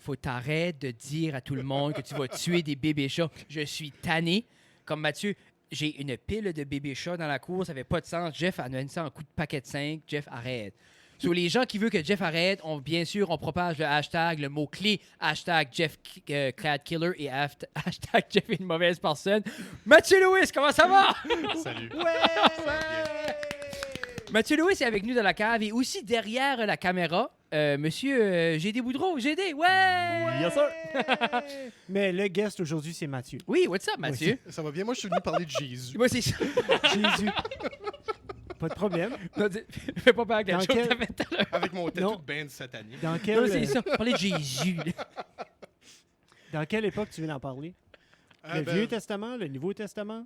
faut t'arrêter de dire à tout le monde que tu vas tuer des bébés chats. Je suis tanné. Comme Mathieu, j'ai une pile de bébés chats dans la cour, ça fait pas de sens. Jeff a donné ça en coup de paquet de 5. Jeff, arrête. Sur les gens qui veulent que Jeff arrête, bien sûr, on propage le hashtag, le mot-clé, hashtag Jeff Clad Killer et hashtag Jeff est une mauvaise personne. Mathieu Lewis, comment ça va? Salut. Ouais! Mathieu Lewis est avec nous dans la cave et aussi derrière la caméra, monsieur GD Boudreau. GD, ouais! Yes, sir! Mais le guest aujourd'hui, c'est Mathieu. Oui, what's up, Mathieu? Ça va bien? Moi, je suis venu parler de Jésus. Moi, c'est ça. Jésus. Pas de problème. Non, fais pas peur à quelque Dans chose quel- que t'as fait tout à l'heure. Avec mon Non. tatou de band satanique. Dans Non, quelle, c'est ça. Parler de Jésus. dans quelle époque tu viens d'en parler? Le Vieux Testament, le Nouveau Testament?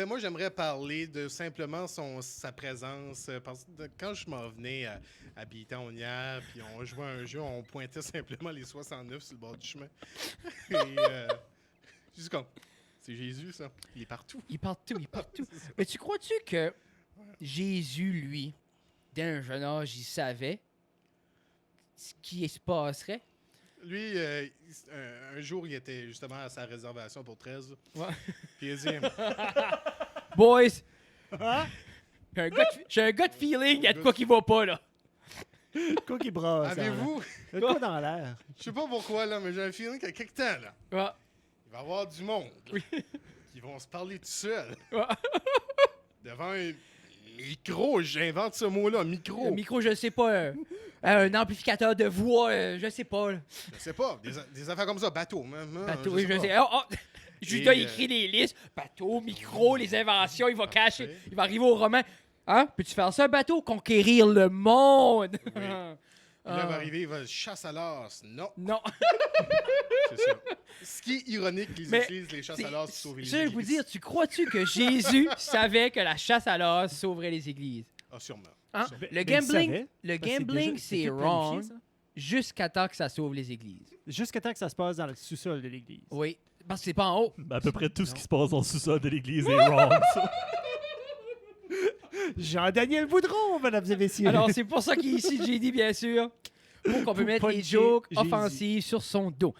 Moi, j'aimerais parler de simplement sa présence. Parce que quand je m'en venais à Bitonia, puis on jouait à un jeu, on pointait simplement les 69 sur le bord du chemin. Et juste comme, c'est Jésus, ça. Il est partout. Il est partout, il est partout. Mais tu crois-tu que Jésus, lui, dès un jeune âge, il savait ce qui se passerait? Lui, un jour, il était justement à sa réservation pour 13. Ouais. Puis il a dit, Boys, Hein? j'ai un gut feeling, il y a de quoi qui va pas, là. Quoi qui brasse? avez-vous, Il y a de quoi dans l'air? je sais pas pourquoi, là, mais j'ai un feeling qu'il y a quelque temps, là, Ouais. il va y avoir du monde qui vont se parler tout seuls. Ouais. Devant un micro, j'invente ce mot-là, micro. Le micro, je sais pas. Un amplificateur de voix, je sais pas. Là. Je sais pas, des affaires comme ça, bateau, même. Bateau, je oui, sais je pas. sais. Oh, oh. Judas Et, écrit les listes. Bateau, micro, les inventions, il va cacher. Parfait. Il va arriver au roman. Hein? Peux-tu faire ça, bateau? Conquérir le monde! Oui. Puis là, il va arriver, il va chasse à l'as. Non, Non. c'est ça. Ce qui est ironique qu'ils Mais utilisent les chasses à l'as pour sauver les Je vais églises. vous dire, tu crois-tu que Jésus savait que la chasse à l'as sauverait les églises? Ah, sûrement. Hein? Sûrement. Le Mais il gambling, savait, le parce que gambling déjà- c'est tout planifié, wrong ça. jusqu'à temps que ça sauve les églises. Jusqu'à temps que ça se passe dans le sous-sol de l'église. Oui, parce que c'est pas en haut. À peu près tout ce Non. qui se passe dans le sous-sol de l'église est wrong, ça. Jean-Daniel Boudreau, mesdames et messieurs. Alors, c'est pour ça qu'il est ici, JD, bien sûr. Pour qu'on peut Pour mettre les puncher jokes Jésus. offensives sur son dos.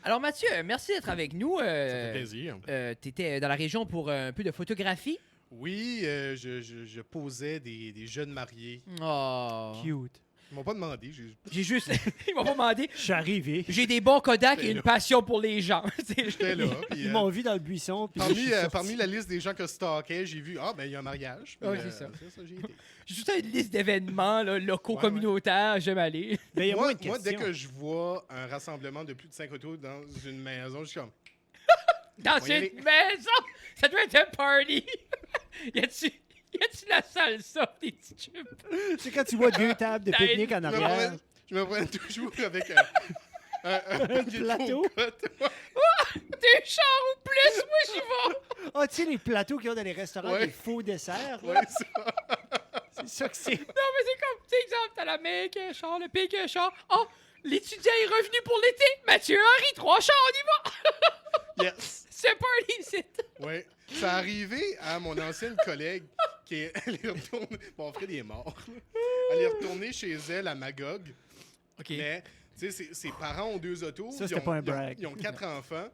Alors, Mathieu, merci d'être avec nous. Ça fait plaisir. Tu étais dans la région pour un peu de photographie. Oui, je posais des jeunes mariés. Oh. Cute. Ils m'ont pas demandé. J'ai juste. Ils m'ont pas demandé. Je suis arrivé. J'ai des bons Kodak et J'étais une là. passion pour les gens. J'étais là. Puis, Ils m'ont vu dans le buisson. Puis je suis sorti. parmi la liste des gens que stalkais, j'ai vu, il y a un mariage. Puis, Ouais, c'est ça. j'ai été. J'ai juste une liste d'événements là, locaux, Ouais, communautaires. J'aime aller. Mais il y a Moi, moins de moi, dès questions. que je vois un rassemblement de plus de 5 autos dans une maison, je suis comme, Dans On y allait. une maison! Ça doit être un party! y a-tu la salsa, des petits chips? C'est quand tu vois deux tables de T'as pique-nique en je me arrière. promène- je me promène toujours avec un panier de plateau. cocotte. Des chars ou plus, moi j'y vais! Ah, tu sais, les plateaux qu'il y a dans les restaurants, Ouais. les faux desserts. là. Ouais, ça. C'est ça que c'est. Non, mais c'est comme, tu sais, exemple, t'as la mère qui a un char, le pire qui a un char. Oh, l'étudiant est revenu pour l'été! Mathieu Henry, 3 chars, on y va! Yes. C'est party, c'est. Ouais. Ça arrivé à mon ancienne collègue qui est allée retourner. Bon, Fred il est mort. Là. Elle est retournée chez elle à Magog. Ok. Mais, tu sais, ses parents ont 2 autos. Ça, Ils c'était ont- pas un ils ont- brag. Ils ont 4 enfants.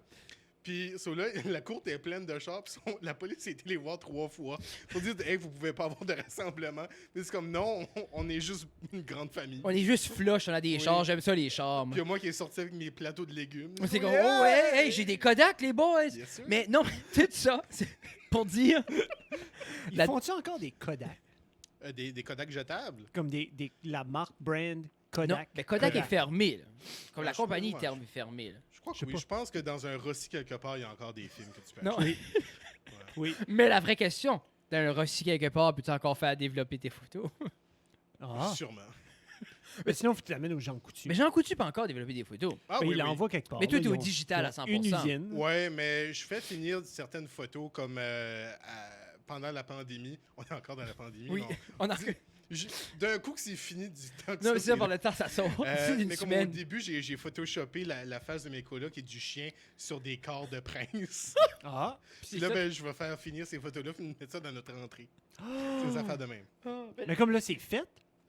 Puis, là, la cour est pleine de chars. Puis, la police a été les voir 3 fois pour dire, hey, vous pouvez pas avoir de rassemblement. Mais c'est comme, non, on est juste une grande famille. On est juste flush, on a des Oui. chars, j'aime ça les chars, moi. Puis, il y a moi qui est sorti avec mes plateaux de légumes. C'est comme, Yeah! oh, ouais, hey, j'ai des Kodak, les boys! Bien sûr. Mais non, tout ça, c'est pour dire. Ils La- font-tu encore des Kodak? Des Kodak jetables. Comme la marque brand Non, Kodak. mais Kodak est fermé, là. Comme la je compagnie sais pas, est fermée, là. Je crois que sais oui. pas. Je pense que dans un Rossi quelque part, il y a encore des films que tu peux Non. acheter. Oui. Mais la vraie question, dans un Rossi quelque part, peux-tu encore faire développer tes photos? Ah. Sûrement. Mais sinon, faut que tu l'amènes aux gens coutus. Mais Jean Coutu peut encore développer des photos. Ah Ben, oui, il oui. l'envoie quelque part. Mais toi, là. t'es au Ils ont- digital à ils ont 100%. Une usine. Ouais, mais je fais finir certaines photos comme pendant la pandémie. On est encore dans la pandémie. Oui, mais on a. d'un coup que c'est fini du temps que Non, mais ça, c'est ça, pour le temps, ça sort. C'est une mais comme au semaine. début, j'ai photoshopé la face de mes colocs et du chien sur des corps de prince. Ah. Puis là, ben, je vais faire finir ces photos-là et mettre ça dans notre entrée. C'est des affaires de même. Mais comme là, c'est fait.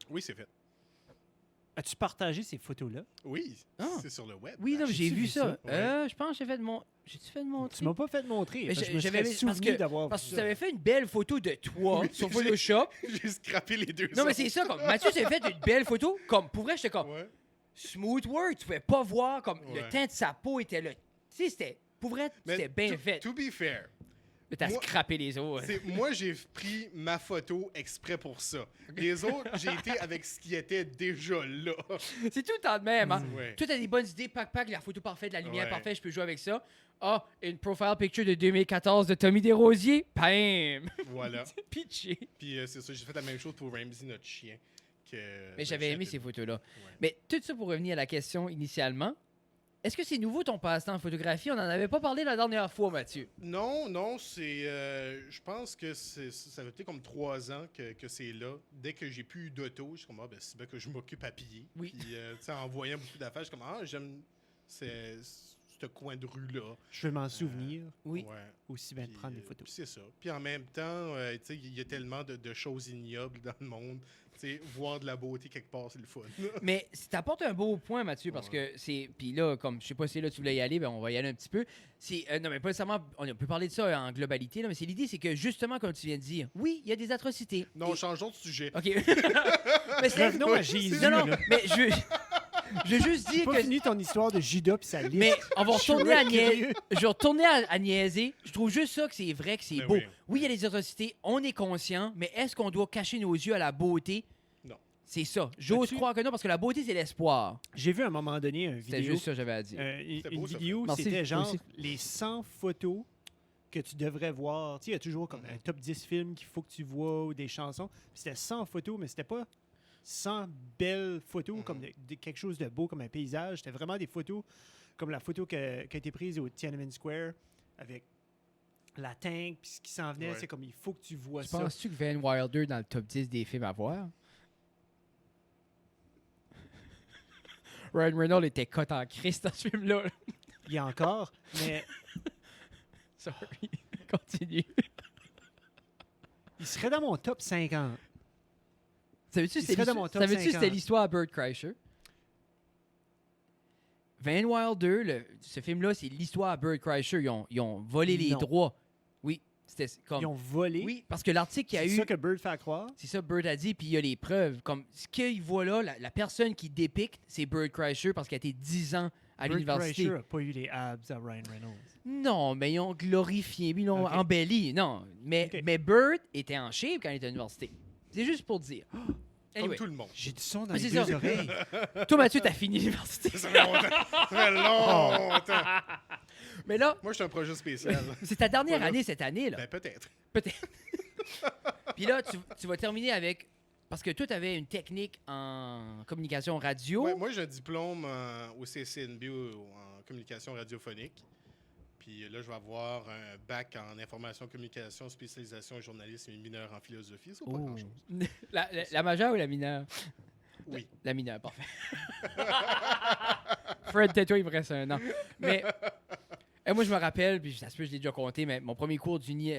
Oui, c'est fait. As-tu partagé ces photos-là? Oui, Ah. c'est sur le web. Oui, non, mais j'ai J'ai-tu vu vu ça. ça? Je pense que j'ai fait de mon... J'ai-tu fait de montrer? Tu m'as pas fait montrer. Mais parce que je me j'avais- serais parce souvenu que- d'avoir Parce que vu tu ça. avais fait une belle photo de toi Oui, sur j'ai- Photoshop. J'ai scrappé les deux. Non, mais c'est ça, comme Mathieu s'est fait une belle photo. Comme, pour vrai, j'étais comme, Ouais. smooth work, tu pouvais pas voir, comme, le Ouais. teint de sa peau était là. Tu sais, c'était, pour vrai, Mais c'était bien to- fait. To be fair, Mais t'as moi- scrappé les os. moi, j'ai pris ma photo exprès pour ça. Les autres, j'ai été avec ce qui était déjà là. C'est tout le temps de même, hein. Ouais. Toi, t'as des bonnes idées, pack, la photo parfaite, la lumière Ouais. parfaite, je peux jouer avec ça. Ah, une profile picture de 2014 de Tommy Desrosiers. Bam! Voilà. C'est pitché. Puis c'est ça, j'ai fait la même chose pour Ramsey, notre chien. Mais j'avais aimé ces photos-là. Ouais. Mais tout ça pour revenir à la question initialement. Est-ce que c'est nouveau ton passe-temps en photographie? On n'en avait pas parlé la dernière fois, Mathieu. Non, c'est. Je pense que ça fait peut-être comme 3 ans que c'est là. Dès que j'ai plus eu d'auto, je suis comme, c'est bien que je m'occupe à piller. Oui. Puis, tu sais, en voyant beaucoup d'affaires, je suis comme, j'aime ce coin de rue-là. Je veux m'en souvenir Oui. Ouais. aussi bien de Puis, prendre des puis photos. c'est ça. Puis en même temps, tu sais, il y a tellement de choses ignobles dans le monde. Tu sais, voir de la beauté quelque part, c'est le fun. Mais t'apportes un beau point, Mathieu, parce que c'est. Puis là, comme je sais pas si là tu voulais y aller, ben on va y aller un petit peu. C'est non, mais pas nécessairement. On peut parler de ça en globalité, là, mais c'est l'idée, c'est que justement, comme tu viens de dire, oui, il y a des atrocités. Non, Et- changeons de sujet. Ok. mais c'est Revenons à Jésus. Non, là. mais je veux juste J'ai dire pas que. fini ton histoire de Judas puis sa liste. Mais on va Je suis retourner à curieux. niaiser. Je vais retourner à niaiser. Je trouve juste ça que c'est vrai, que c'est Ben beau. oui. Oui, il y a des atrocités, on est conscient, mais est-ce qu'on doit cacher nos yeux à la beauté? Non. C'est ça. J'ose As-tu- croire que non, parce que la beauté, c'est l'espoir. J'ai vu à un moment donné une C'était vidéo. juste ça que j'avais à dire. C'était Une beau, ça, vidéo, Merci, c'était genre aussi. les 100 photos que tu devrais voir. Tu sais, il y a toujours comme un top 10 films qu'il faut que tu vois ou des chansons. Puis c'était 100 photos, mais c'était pas 100 belles photos comme quelque chose de beau, comme un paysage. C'était vraiment des photos comme la photo qui a été prise au Tiananmen Square avec la tank, puis ce qui s'en venait. Ouais. C'est comme, il faut que tu vois Tu ça. penses-tu que Van Wilder dans le top 10 des films à voir? Ryan Reynolds était cote en Christ dans ce film-là. Il y a encore, mais Sorry. Continue. il serait dans mon top 50. Savais-tu Il serait dans mon top savais-tu que c'était 50. l'histoire à Bert Kreischer? Van Wilder, ce film-là, c'est l'histoire à Bert Kreischer. Ils ont volé les Non. droits. Oui, c'était comme... Ils ont volé. Oui, parce que l'article qu'il y a C'est eu... ça que Bird fait croire. C'est ça, Bird a dit, puis il y a les preuves. Comme ce qu'il voit là, la personne qui dépicte, c'est Bird Kreischer parce qu'il a été 10 ans à Bert l'université. Kreischer n'a pas eu les abs à Ryan Reynolds. Non, mais ils ont glorifié, ils l'ont Ok. embelli. Non, mais, Ok. mais Bird était en shape quand il était à l'université. C'est juste pour dire. Comme Anyway. tout le monde. J'ai du son dans Mais les c'est deux ça. oreilles. Toi, Mathieu, t'as fini l'université. Ça fait longtemps. Ça fait longtemps. Mais là, Moi, je suis un projet spécial. c'est ta dernière Voilà. année cette année, là. Ben, peut-être. Peut-être. Puis là, tu vas terminer avec... Parce que toi, tu avais une technique en communication radio. Ouais, moi, j'ai un diplôme au CCNB en communication radiophonique. Puis là, je vais avoir un bac en information, communication, spécialisation en journalisme et mineur en philosophie. C'est pas Oh. grand-chose. La majeure ou la mineure? Oui. La mineure, parfait. Fred, tais-toi, il me reste un an. Mais moi, je me rappelle, puis ça se peut, je l'ai déjà compté, mais mon premier cours d'uni,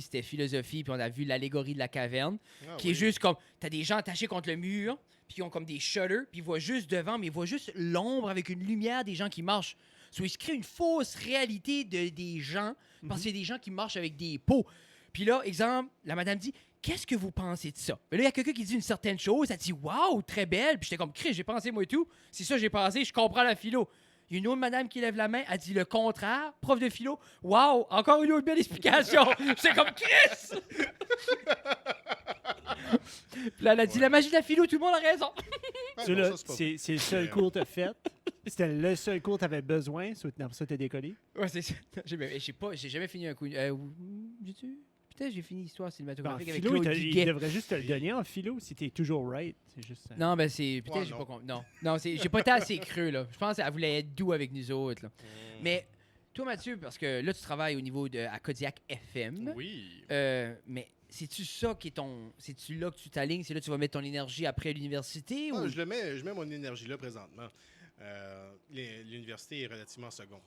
c'était philosophie, puis on a vu l'allégorie de la caverne, Ah, qui oui. est juste comme, t'as des gens attachés contre le mur, puis ils ont comme des shutters, puis ils voient juste devant, mais ils voient juste l'ombre avec une lumière des gens qui marchent. So, ils se créent une fausse réalité des gens, parce qu'il y a des gens qui marchent avec des pots. Puis là, exemple, la madame dit, qu'est-ce que vous pensez de ça? Mais là, il y a quelqu'un qui dit une certaine chose, elle dit, waouh, très belle. Puis j'étais comme, Chris, j'ai pensé moi et tout. C'est ça, j'ai pensé, je comprends la philo. Il y a une autre madame qui lève la main, elle dit le contraire, prof de philo. Waouh, encore une autre belle explication. J'étais comme, Chris! Puis là, elle a dit, la magie de la philo, tout le monde a raison. Ah, Ça, non, là, ça, c'est pas c'est le seul Mais, cours que tu as fait. C'était le seul cours que tu avais besoin. Après ça, tu as décollé. Ouais, c'est ça. J'ai jamais fini un coup. J'ai-tu? Peut-être j'ai fini l'histoire En cinématographique avec philo, Claude il Guiguet. devrait juste te le donner en philo si tu es toujours right. C'est juste ça. Non, ben c'est. Peut-être Ouais, j'ai non. pas compris. Non, j'ai pas été assez creux, là. Je pense qu'elle voulait être doux avec nous autres, là. Mais toi, Mathieu, parce que là, tu travailles au niveau à Kodiak FM. Oui. Mais c'est-tu ça qui est ton. C'est-tu là que tu t'alignes? C'est là que tu vas mettre ton énergie après l'université? Ah, Ou... je mets mon énergie là présentement. L'université est relativement seconde.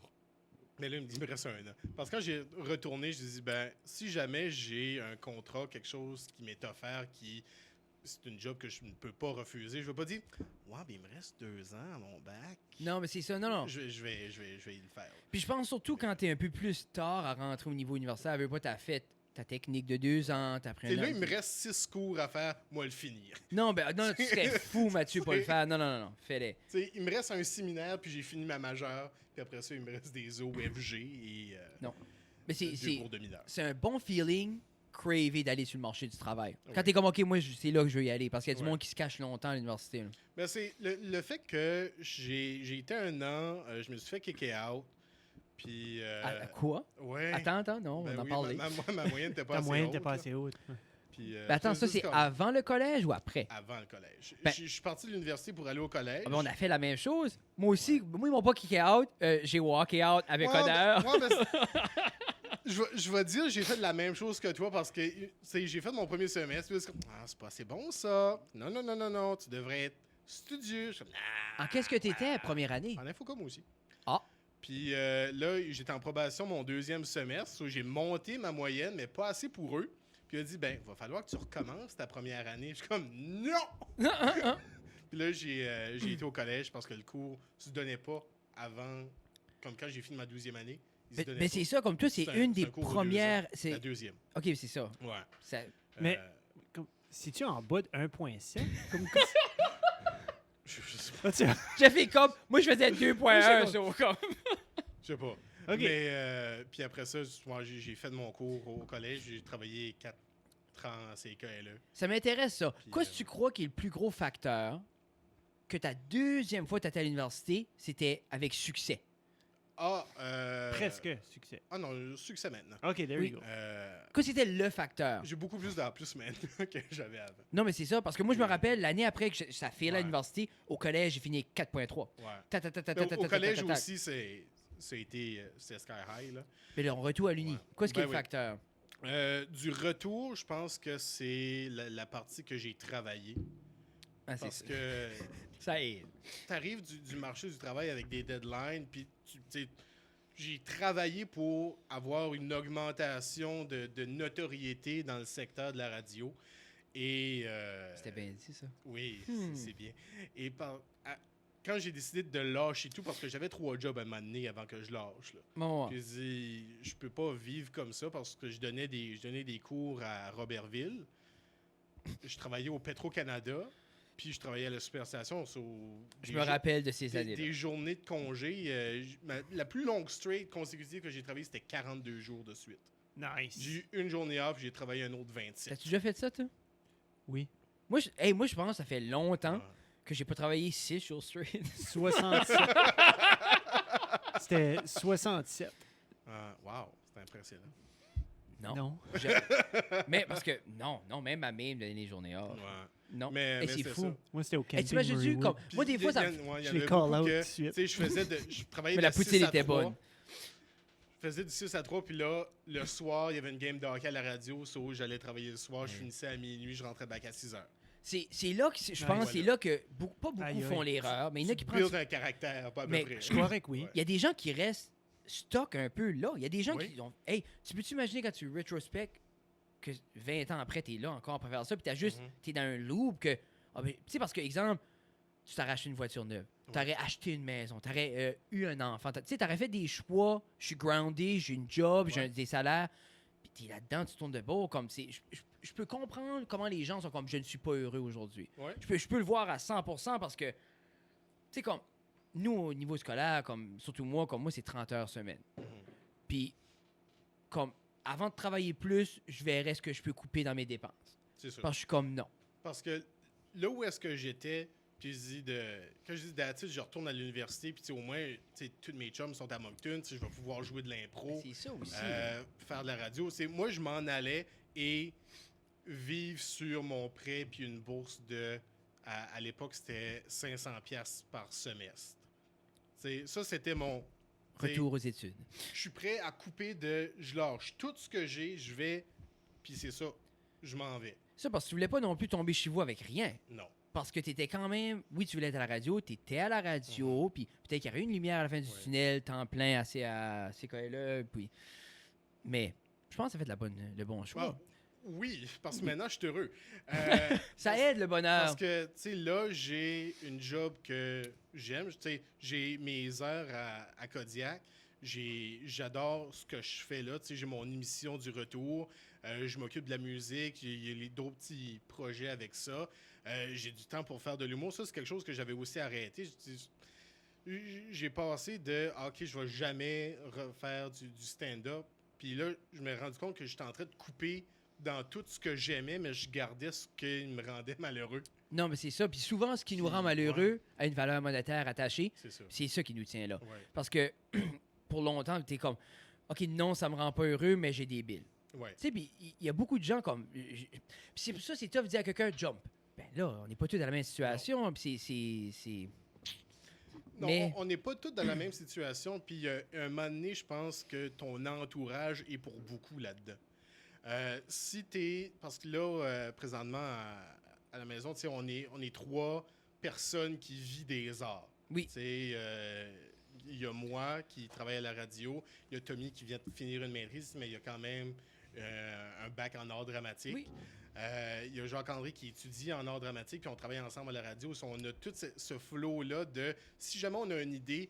Mais là, il me dit, il me reste un an. Parce que quand j'ai retourné, je me dis, ben, si jamais j'ai un contrat, quelque chose qui m'est offert qui c'est une job que je ne peux pas refuser. Je ne vais pas dire, ouais, mais il me reste 2 ans à mon bac. Non, mais c'est ça, non. Je vais y le faire. Puis je pense surtout quand t'es un peu plus tard à rentrer au niveau universitaire, veux pas, t'as fait ta technique de 2 ans, t'as appris Et un là, an. il me reste 6 cours à faire, moi le finir. Non, non, tu serais fou, Mathieu, pas le faire. Non, fais-les. T'sais, il me reste un séminaire, puis j'ai fini ma majeure, puis après ça, il me reste des OFG et Non. Mais 2 cours de mineur. c'est un bon feeling, craver d'aller sur le marché du travail. Quand Ouais. t'es comme, OK, moi, c'est là que je veux y aller, parce qu'il y a du Ouais. monde qui se cache longtemps à l'université. Là. Mais c'est le fait que j'ai été 1 an, je me suis fait kicker out, puis... À quoi? ouais. Attends, non, Ben on en oui, parlait. ma moyenne n'était pas Ta assez moyenne haute. n'était pas là. assez haute. Puis, Ben attends, ça, juste c'est comme avant le collège ou après? avant le collège. Ben- Je suis parti de l'université pour aller au collège. Ah ben, on a fait la même chose. Moi aussi, moi, ils m'ont pas kické out. J'ai walké out avec Ouais, honneur. ouais, je vais dire, j'ai fait la même chose que toi parce que j'ai fait mon premier semestre. Puis là, c'est comme, c'est pas assez bon ça. Non, tu devrais être studieux. Je suis comme, En qu'est-ce que t'étais première année? en infocom aussi. Ah. Puis là, j'étais en probation mon 2e semestre. So, j'ai monté ma moyenne, mais pas assez pour eux. Puis il a dit, va falloir que tu recommences ta première année. Je suis comme, non! Puis là, j'ai été au collège parce que le cours ne se donnait pas avant, comme quand j'ai fini ma 12e année. Il se donnait Mais pas. c'est ça, comme toi, c'est C'est un- une c'est des un cours de 2 ans. premières. La 2e. OK, c'est ça. Ouais. Ça- Mais- Euh, Si-tu en bas de 1.7? Comme... je sais pas. Ah, tu- J'ai fait comme. Moi, je faisais 2.1 sur comme. Je sais pas. OK. Mais puis après ça, moi, j'ai fait mon cours au collège. J'ai travaillé 4 ans en CKLE. Ça m'intéresse, ça. Puis, Qu'est-ce que tu crois qui est le plus gros facteur que ta deuxième fois que tu étais à l'université, c'était avec succès? Presque succès. Ah non, succès maintenant. OK, there Oui. you go. Qu'est-ce que c'était le facteur? J'ai beaucoup plus d'heures plus maintenant que j'avais avant. Non, mais c'est ça, parce que moi, je me rappelle, l'année après que ça fait à Ouais. l'université, au collège, j'ai fini 4.3. Ouais. Ta, ta, ta, ta, Mais ta, au ta, collège ta, ta, ta. aussi, c'était sky high. Là. Mais là, on retourne à l'uni. Ouais. Qu'est-ce qui est Ben le oui. facteur? Du retour, je pense que c'est la partie que j'ai travaillé. Ah, c'est Parce ça. que Ça aide. tu arrives du marché du travail avec des deadlines, puis tu sais, j'ai travaillé pour avoir une augmentation de notoriété dans le secteur de la radio. Et C'était bien dit, ça. oui, Hmm. c'est bien. Et quand j'ai décidé de lâcher tout, parce que j'avais 3 jobs à m'amener avant que je lâche. Là. Bon, Puis j'ai dit, je peux pas vivre comme ça parce que je donnais des cours à Robertville. Je travaillais au Petro-Canada. Puis je travaillais à la superstation. je me rappelle de ces années-là. Des journées de congé. La plus longue straight consécutive que j'ai travaillé, c'était 42 jours de suite. Nice. J'ai eu une journée off, j'ai travaillé un autre 27. T'as-tu déjà fait ça, toi? Oui. Moi, je pense que ça fait longtemps Ouais. que j'ai pas travaillé 6 jours straight. 67. C'était 67. Wow, c'est impressionnant. Non. Mais parce que, non, même ma mère me donnait les journées off. Ouais. Non. Mais Et c'est fou. ça. Moi, c'était au Et camping t'imagines-tu, Murraywood. comme. Puis Moi, des fois, ça. il y en Je les avait call beaucoup out que, tout de suite. tu sais, je travaillais Mais de la 6 poutine à était 3. bonne. Je faisais du 6 à 3, puis là, le soir, il y avait une game de hockey à la radio, j'allais travailler le soir, je finissais à minuit, je rentrais back à 6 heures. C'est là que, je Ouais, pense, voilà. c'est là que pas beaucoup Aïe, font aïe. l'erreur, mais il y en a qui Tu prennent. builds un caractère, pas à peu Mais près. Je suis correct, oui. Ouais. Il y a des gens qui restent stock un peu là. Il y a des gens Oui. qui ont. Hey, tu peux t'imaginer quand tu rétrospectes que 20 ans après, t'es là encore pour faire ça, puis t'as juste. Mhm. T'es dans un loop que. Ah, ben, tu sais, parce que, exemple, tu t'aurais acheté une voiture neuve, Ouais. t'aurais acheté une maison, t'aurais eu un enfant. Tu sais, t'aurais fait des choix. Je suis groundé, j'ai une job, j'ai Ouais. des salaires. Puis t'es là-dedans, tu tournes de bord. Comme c'est. Je peux comprendre comment les gens sont comme je ne suis pas heureux aujourd'hui. Ouais. Je peux le voir à 100% parce que, tu sais, comme, nous, au niveau scolaire, comme, surtout moi, comme moi, c'est 30 heures semaine. Mhm. Puis, comme, avant de travailler plus, je verrai ce que je peux couper dans mes dépenses. C'est sûr. Parce que je suis comme, non. Parce que là où est-ce que j'étais, puis quand je dis d'attitude, je retourne à l'université, puis tu sais, au moins, tu sais, tous mes chums sont à Moncton, tu sais, je vais pouvoir jouer de l'impro, C'est ça aussi. faire de la radio. Moi, je m'en allais et vivre sur mon prêt, puis une bourse à l'époque, c'était 500$ par semestre. Ça, c'était mon... t'sais, Retour aux études. je suis prêt à couper je lâche tout ce que j'ai, je vais, puis c'est ça, je m'en vais. Ça, parce que tu voulais pas non plus tomber chez vous avec rien. Non. Parce que tu étais quand même, oui, tu voulais être à la radio, tu étais à la radio, puis peut-être qu'il y aurait une lumière à la fin du Ouais. tunnel, temps plein, assez à ces là puis... Mais je pense que ça fait le bon choix. Wow. Oui, parce que maintenant, je suis heureux. Ça aide le bonheur. Parce que, tu sais, là, j'ai une job que j'aime. Tu sais, j'ai mes heures à Kodiak. J'adore ce que je fais là. Tu sais, j'ai mon émission du retour. Je m'occupe de la musique. Il y a d'autres petits projets avec ça. J'ai du temps pour faire de l'humour. Ça, c'est quelque chose que j'avais aussi arrêté. J'ai passé de OK, je vais jamais refaire du stand-up. Puis là, je me suis rendu compte que j'étais en train de couper dans tout ce que j'aimais, mais je gardais ce qui me rendait malheureux. Non, mais c'est ça. Puis souvent, ce qui nous Puis, rend malheureux a une valeur monétaire attachée. C'est ça. C'est ça qui nous tient là. Ouais. Parce que pour longtemps, t'es comme, OK, non, ça me rend pas heureux, mais j'ai des billes. Ouais. Tu sais, puis il y a beaucoup de gens comme. Puis c'est pour ça, c'est tough de dire à quelqu'un jump. Ben là, on n'est pas tous dans la même situation. Puis c'est. Non, Mais- on n'est pas tous dans la même situation. Puis un moment donné, je pense que ton entourage est pour beaucoup là-dedans. Si t'es. Parce que là, présentement, à la maison, tu sais, on est 3 personnes qui vivent des arts. Oui. Tu sais, il y a moi qui travaille à la radio, il y a Tommy qui vient de finir une maîtrise, mais il y a quand même un bac en art dramatique. Oui. Il y a Jacques-André qui étudie en art dramatique, puis on travaille ensemble à la radio. On a tout ce flow-là de si jamais on a une idée,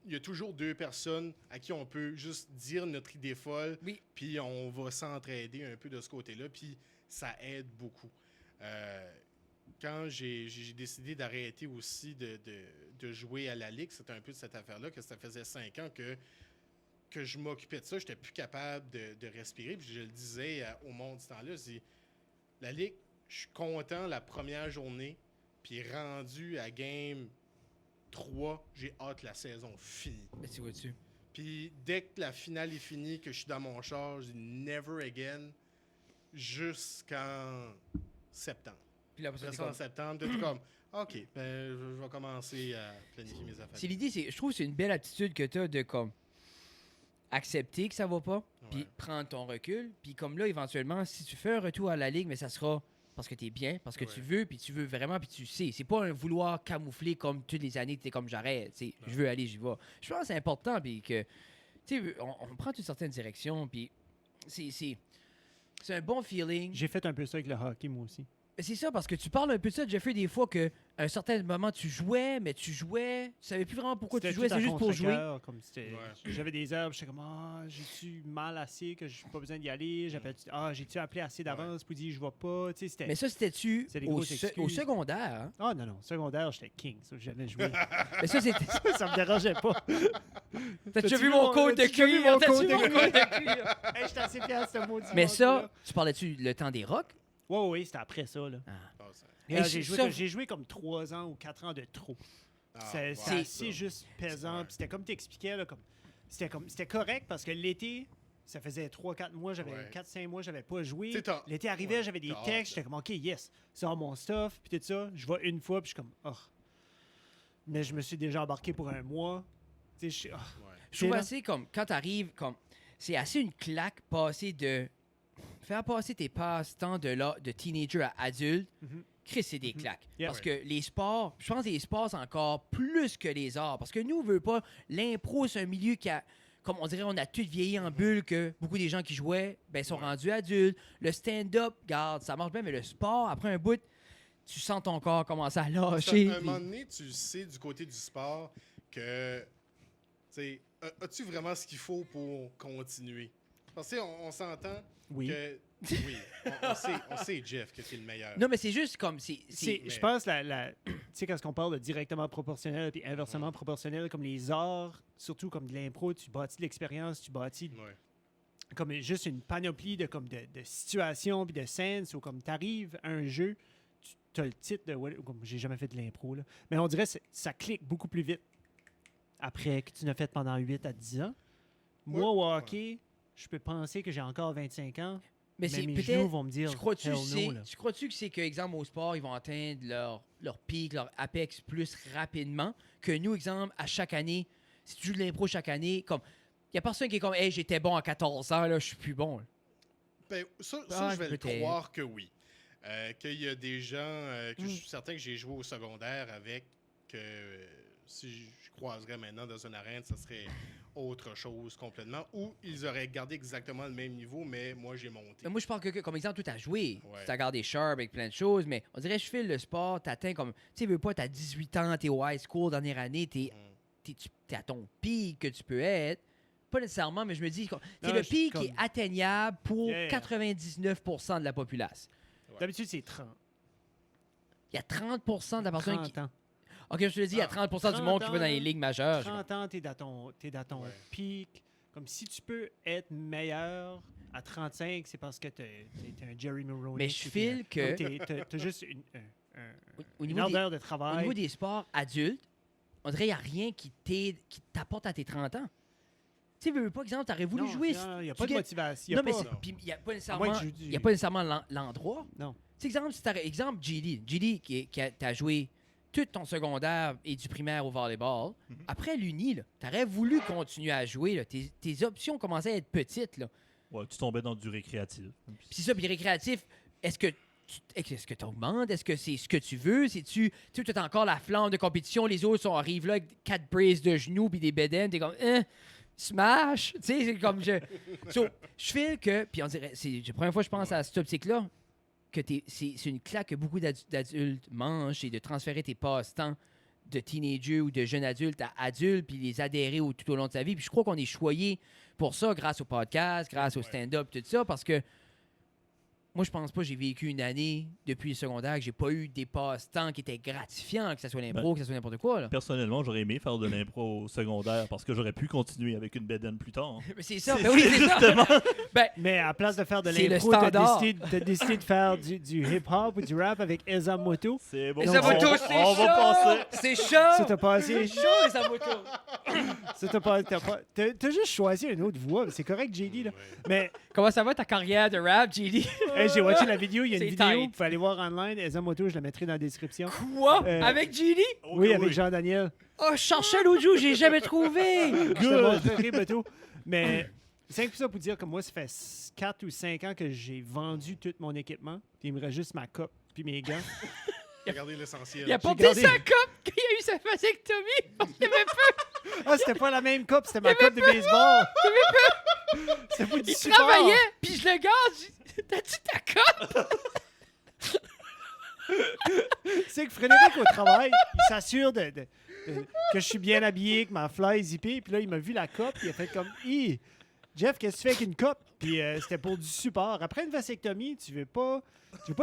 il y a toujours 2 personnes à qui on peut juste dire notre idée folle, Oui. puis on va s'entraider un peu de ce côté-là, puis ça aide beaucoup. Quand j'ai décidé d'arrêter aussi de jouer à la Ligue, c'était un peu de cette affaire-là, que ça faisait 5 ans que je m'occupais de ça. Je n'étais plus capable de respirer. Puis je le disais au monde ce temps-là, c'est la Ligue, je suis content la première journée, puis rendu à Game 3, j'ai hâte que la saison finie. Ben, tu vois dessus. Puis dès que la finale est finie, que je suis dans mon char, je dis never again jusqu'en septembre. Puis là, après ça, Après t'es ça, en comme- septembre, t'es comme OK, ben, je vais commencer à planifier mes affaires. C'est l'idée, je trouve que c'est une belle attitude que tu as de comme accepter que ça va pas, puis Ouais. prendre ton recul, puis comme là, éventuellement, si tu fais un retour à la Ligue, mais ça sera parce que tu es bien, parce que Ouais. tu veux, puis tu veux vraiment, puis tu sais. C'est pas un vouloir camoufler comme toutes les années, tu es comme j'arrête, tu sais, je veux aller, j'y vais. Je pense que c'est important, puis que, tu sais, on prend une certaine direction, puis c'est un bon feeling. J'ai fait un peu ça avec le hockey, moi aussi. C'est ça, parce que tu parles un peu de ça, Jeffrey, des fois, qu'à un certain moment, tu jouais, tu savais plus vraiment pourquoi tu C'était jouais, tout c'est à juste pour jouer. contre-cœur, comme c'était- Ouais. J'avais des heures, j'étais comme, j'ai-tu mal assez que j'ai pas besoin d'y aller? J'ai-tu appelé assez d'avance pour dire je vais pas? Tu sais, c'était. Mais ça, c'était-tu C'est des au, grosses excuses. au secondaire, hein? Ah non, non, secondaire, j'étais king, ça, j'avais joué. Mais ça, c'était... Ça me dérangeait pas. T'as-tu T'as-tu vu mon code de t'as-tu vu cuir? mon T'as-tu code vu de mon cuir? code de cuir? Hey, j'étais assez fier de ce maudit Mais ça, manteau-là. tu parlais-tu le temps des rocks? Ouais, ouais, c'était après ça, là. Ah. Ah, ça- Et Hey, là, ça- j'ai joué comme 3 ans ou 4 ans de trop. Ah, C'est ouais, assez ça. juste pesant. Ouais. Puis c'était comme tu expliquais, là, c'était correct parce que l'été, ça faisait 3-4 mois, j'avais Ouais. 4-5 mois, j'avais pas joué. Tu sais, t'as- L'été arrivait, ouais, j'avais des t'as hâte, textes, là. j'étais comme OK, yes, sors mon stuff, puis tout ça. Je vais une fois, puis je suis comme Mais je me suis déjà embarqué pour un mois. Tu sais, je suis Ouais. Je trouve là. assez comme, quand t'arrives, comme, c'est assez une claque passer de... Faire passer tes passe-temps de teenager à adulte, Mhm. Chris, c'est des claques. Yeah. Parce que les sports, je pense que les sports, c'est encore plus que les arts. Parce que nous, on veut pas, l'impro, c'est un milieu qui a, comme on dirait, on a tout vieilli en bulle, que beaucoup des gens qui jouaient, ben, sont Ouais. rendus adultes. Le stand-up, garde, ça marche bien, mais le sport, après un bout, tu sens ton corps commencer à Ça, lâcher. à un puis- moment donné, tu sais du côté du sport que, tu sais, as-tu vraiment ce qu'il faut pour continuer? Parce que on s'entend Oui. que, oui, on sait, Jeff, que c'est le meilleur. Non, mais c'est juste comme, C'est- mais- Je pense, tu sais, quand on parle de directement proportionnel puis inversement proportionnel, comme les arts, surtout comme de l'impro, tu bâtis de l'expérience, tu bâtis Ouais. comme juste une panoplie de situations puis de scènes. Ou comme tu arrives à un jeu, tu as le titre de. Comme j'ai jamais fait de l'impro, là. Mais on dirait que ça clique beaucoup plus vite après que tu l'as fait pendant 8 à 10 ans. Moi, au hockey, je peux penser que j'ai encore 25 ans. mais Mais c'est mes peut-être. genoux vont me dire. Tu crois-tu hell c'est, no, là. tu crois-tu que c'est que, exemple, au sport, ils vont atteindre leur pic, leur apex plus rapidement que nous, exemple, à chaque année, si tu joues de l'impro chaque année, comme, il n'y a personne qui est comme, hey, j'étais bon à 14 ans, là, je suis plus bon. là. Ben, ça, Ah, je vais le peut-être. croire que oui. Qu'il y a des gens que je Mm. suis certain que j'ai joué au secondaire avec, que si je croiserais maintenant dans une arène, ça serait autre chose complètement, ou ils auraient gardé exactement le même niveau, mais moi, j'ai monté. Mais moi, je parle que, comme exemple, tu as joué. Ouais. Tu as gardé sharp avec plein de choses, mais on dirait, je file le sport, tu atteins comme. Tu sais, veux pas, tu as 18 ans, tu es au high school, dernière année, tu es à ton pic que tu peux être. Pas nécessairement, mais je me dis, c'est Non, le je- pic comme- qui est atteignable pour Yeah. 99% de la population. D'habitude, c'est 30. Il y a 30% de la personne 30 qui. ans. Ok, je te le dis, il y a 30% du 30 monde qui va dans ans, les ligues majeures. 30 ans, t'es dans ton Ouais. pic. Comme si tu peux être meilleur à 35, c'est parce que t'es un Jerry Maroney. Mais je file que- T'as juste Au une niveau, des, ardeur de au travail. niveau des sports adultes, on dirait qu'il n'y a rien qui t'apporte à tes 30 ans. Tu sais, veux pas, exemple, tu aurais voulu jouer. Il n'y a tu pas de gagnes- motivation. Non, mais pas- puis il n'y a pas À moins nécessairement, que je joue du- il y a pas nécessairement l'endroit. Non. Tu sais, exemple, si exemple GD. GD, t'as joué tout ton secondaire et du primaire au volleyball. Après l'uni, tu aurais voulu continuer à jouer. Là. Tes options commençaient à être petites. Là. Ouais, tu tombais dans du récréatif. Puis c'est ça, puis récréatif, est-ce que tu augmentes? Est-ce que c'est ce que tu veux? Tu as encore la flamme de compétition, les autres arrivent là avec 4 brises de genoux puis des bedaines, t'es comme smash! Tu sais, c'est comme je file que, puis on dirait, c'est la première fois que je pense à cette optique-là, que c'est une claque que beaucoup d'adultes mangent, c'est de transférer tes passe-temps de teenager ou de jeune adulte à adulte, puis les adhérer tout au long de sa vie. Puis je crois qu'on est choyé pour ça grâce au podcast, grâce au stand-up, tout ça, parce que moi, je pense pas que j'ai vécu une année depuis le secondaire que j'ai pas eu des passe-temps qui étaient gratifiants, que ce soit l'impro, que ce soit n'importe quoi. Là. Personnellement, j'aurais aimé faire de l'impro au secondaire parce que j'aurais pu continuer avec une bedaine plus tard. Mais c'est ça, ben oui, c'est ça. Justement. Ben, Mais à place de faire de C'est le l'impro, t'as standard. décidé de faire du hip-hop ou du rap avec Eza Moto. C'est bon. les Donc, Amotos, on- c'est on chaud! va passer. C'est chaud! Ça t'a passé. C'est chaud, les Amotos! T'as juste choisi une autre voix. C'est correct, JD. Là. Ouais. Mais Comment ça va ta carrière de rap, JD? hey, j'ai watché la vidéo. Il y a une C'est vidéo. tight. Vous pouvez aller voir online. Eza Moto, je la mettrai dans la description. Quoi? Euh, Avec JD? Oui, avec Jean-Daniel. Oh, je cherchais l'autre jour, j'ai jamais trouvé! Je te montrerai bientôt. Mais c'est ça pour dire que moi, ça fait 4 ou 5 ans que j'ai vendu tout mon équipement. Puis il me reste juste ma coupe puis mes gants. Regardez l'essentiel. Il a porté gardé- sa coupe quand il a eu sa vasectomie! Il y avait peu! Ah, c'était pas la même coupe, c'était ma coupe de baseball. C'était pas du Il support. travaillait, puis je le garde. T'as-tu ta coupe? C'est que Frédéric, au travail, il s'assure que je suis bien habillé, que ma fly est zippée. Puis là, il m'a vu la coupe, puis il a fait comme Hi, Jeff, qu'est-ce que tu fais avec une coupe? Puis c'était pour du support. Après une vasectomie, tu veux pas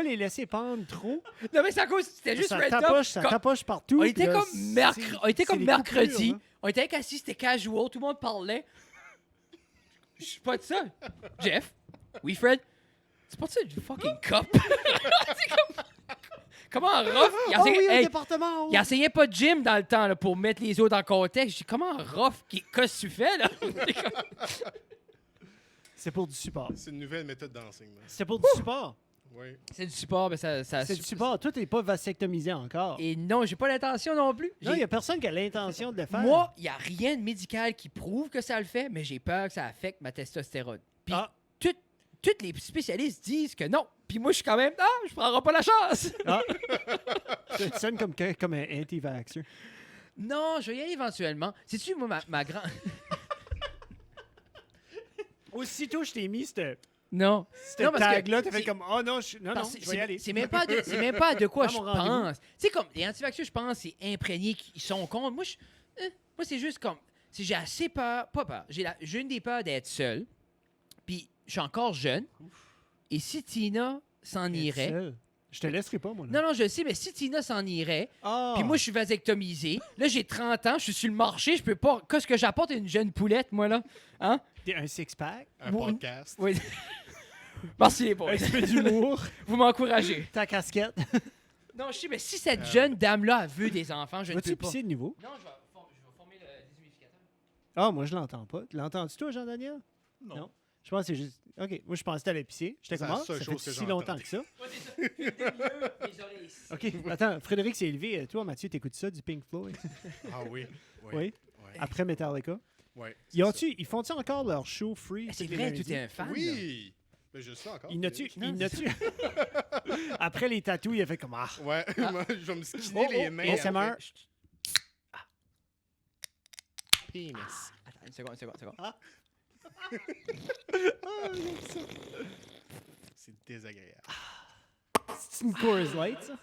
les laisser pendre trop. Non, mais c'est à cause, c'était juste Ça random. tapoche partout. On puis était là, comme, on était c'est comme des mercredi. coupures, hein. On était assis, c'était casual, tout le monde parlait. Je suis pas de ça. Jeff? Oui, Fred? C'est pas ça du fucking cup? C'est comme... Comment rough? Il Oh enseignait, oui, au hey, département. il enseignait pas de gym dans le temps là, pour mettre les autres en contexte. Je dis, comment rough? Qu'est-ce que tu fais, là? C'est comme- C'est pour du support. C'est une nouvelle méthode d'enseignement. C'est pour du support. Oui. C'est du support, mais ça... C'est du support. Tout n'est pas vasectomisé encore. Et non, j'ai pas l'intention non plus. Non, il n'y a personne qui a l'intention de le faire. Moi, il n'y a rien de médical qui prouve que ça le fait, mais j'ai peur que ça affecte ma testostérone. Puis Ah. tous les spécialistes disent que non. Puis moi, je suis quand même, non, je prendrai pas la chance. Ah. Tu sonnes comme un anti-vaxxer. Non, je vais y aller éventuellement. Sais-tu, moi, ma grande... Aussitôt je t'ai mis cette Non. Non, parce que tag-là, t'as fait c'est- comme « Oh non, non, Parce que je vais y aller. c'est même pas de quoi Dans je mon rendez-vous. pense. Tu sais, comme les anti-vaxxeurs, je pense, c'est imprégné qu'ils sont contre. Moi, moi c'est juste comme... Si j'ai assez peur... Pas peur. J'ai une des peurs d'être seul. Puis je suis encore jeune. Et si Tina s'en irait... Seul. Je te laisserai pas, moi. Là. Non, non, je sais, mais si Tina s'en irait... Ah. Puis moi, je suis vasectomisé. Là, j'ai 30 ans, je suis sur le marché, je peux pas... Qu'est-ce que j'apporte à une jeune poulette, moi, là? Hein? T'es un six-pack, Un Bon. podcast. Oui. Merci, les boys. un petit peu d'humour, Vous m'encouragez. ta casquette. Non, je sais, mais si cette jeune dame-là a vu des enfants, je ne Vas-tu peux pas. pisser de nouveau? Non, je vais former le déshumidificateur. Ah, moi, je l'entends pas. L'entends-tu, toi, Jean-Daniel? Non. Non. Je pense que c'est juste... OK, moi, je pensais que t'allais pisser. J'étais C'est comme, la ah, seule ça fait chose que si j'ai longtemps entendue. que ça. Pas des mes oreilles ici. OK, attends, Frédéric s'est élevé. Toi, Mathieu, t'écoutes ça, du Pink Floyd? Ah oui. Oui. Ouais. Après Metallica. Ouais, c'est Ils font-tu encore leur show free? Mais c'est tous les vrai, lundis? tu es un fan. ça. Oui. Mais je sais encore. Il n'a-tu... Non, Il n'a-tu... Après les tatous, il a fait comme, ah. Ouais, moi, je vais me skinner Oh, les oh, mains. ASMR. après. Penis. Attends une seconde. C'est désagréable. C'est une Coors Light, ça?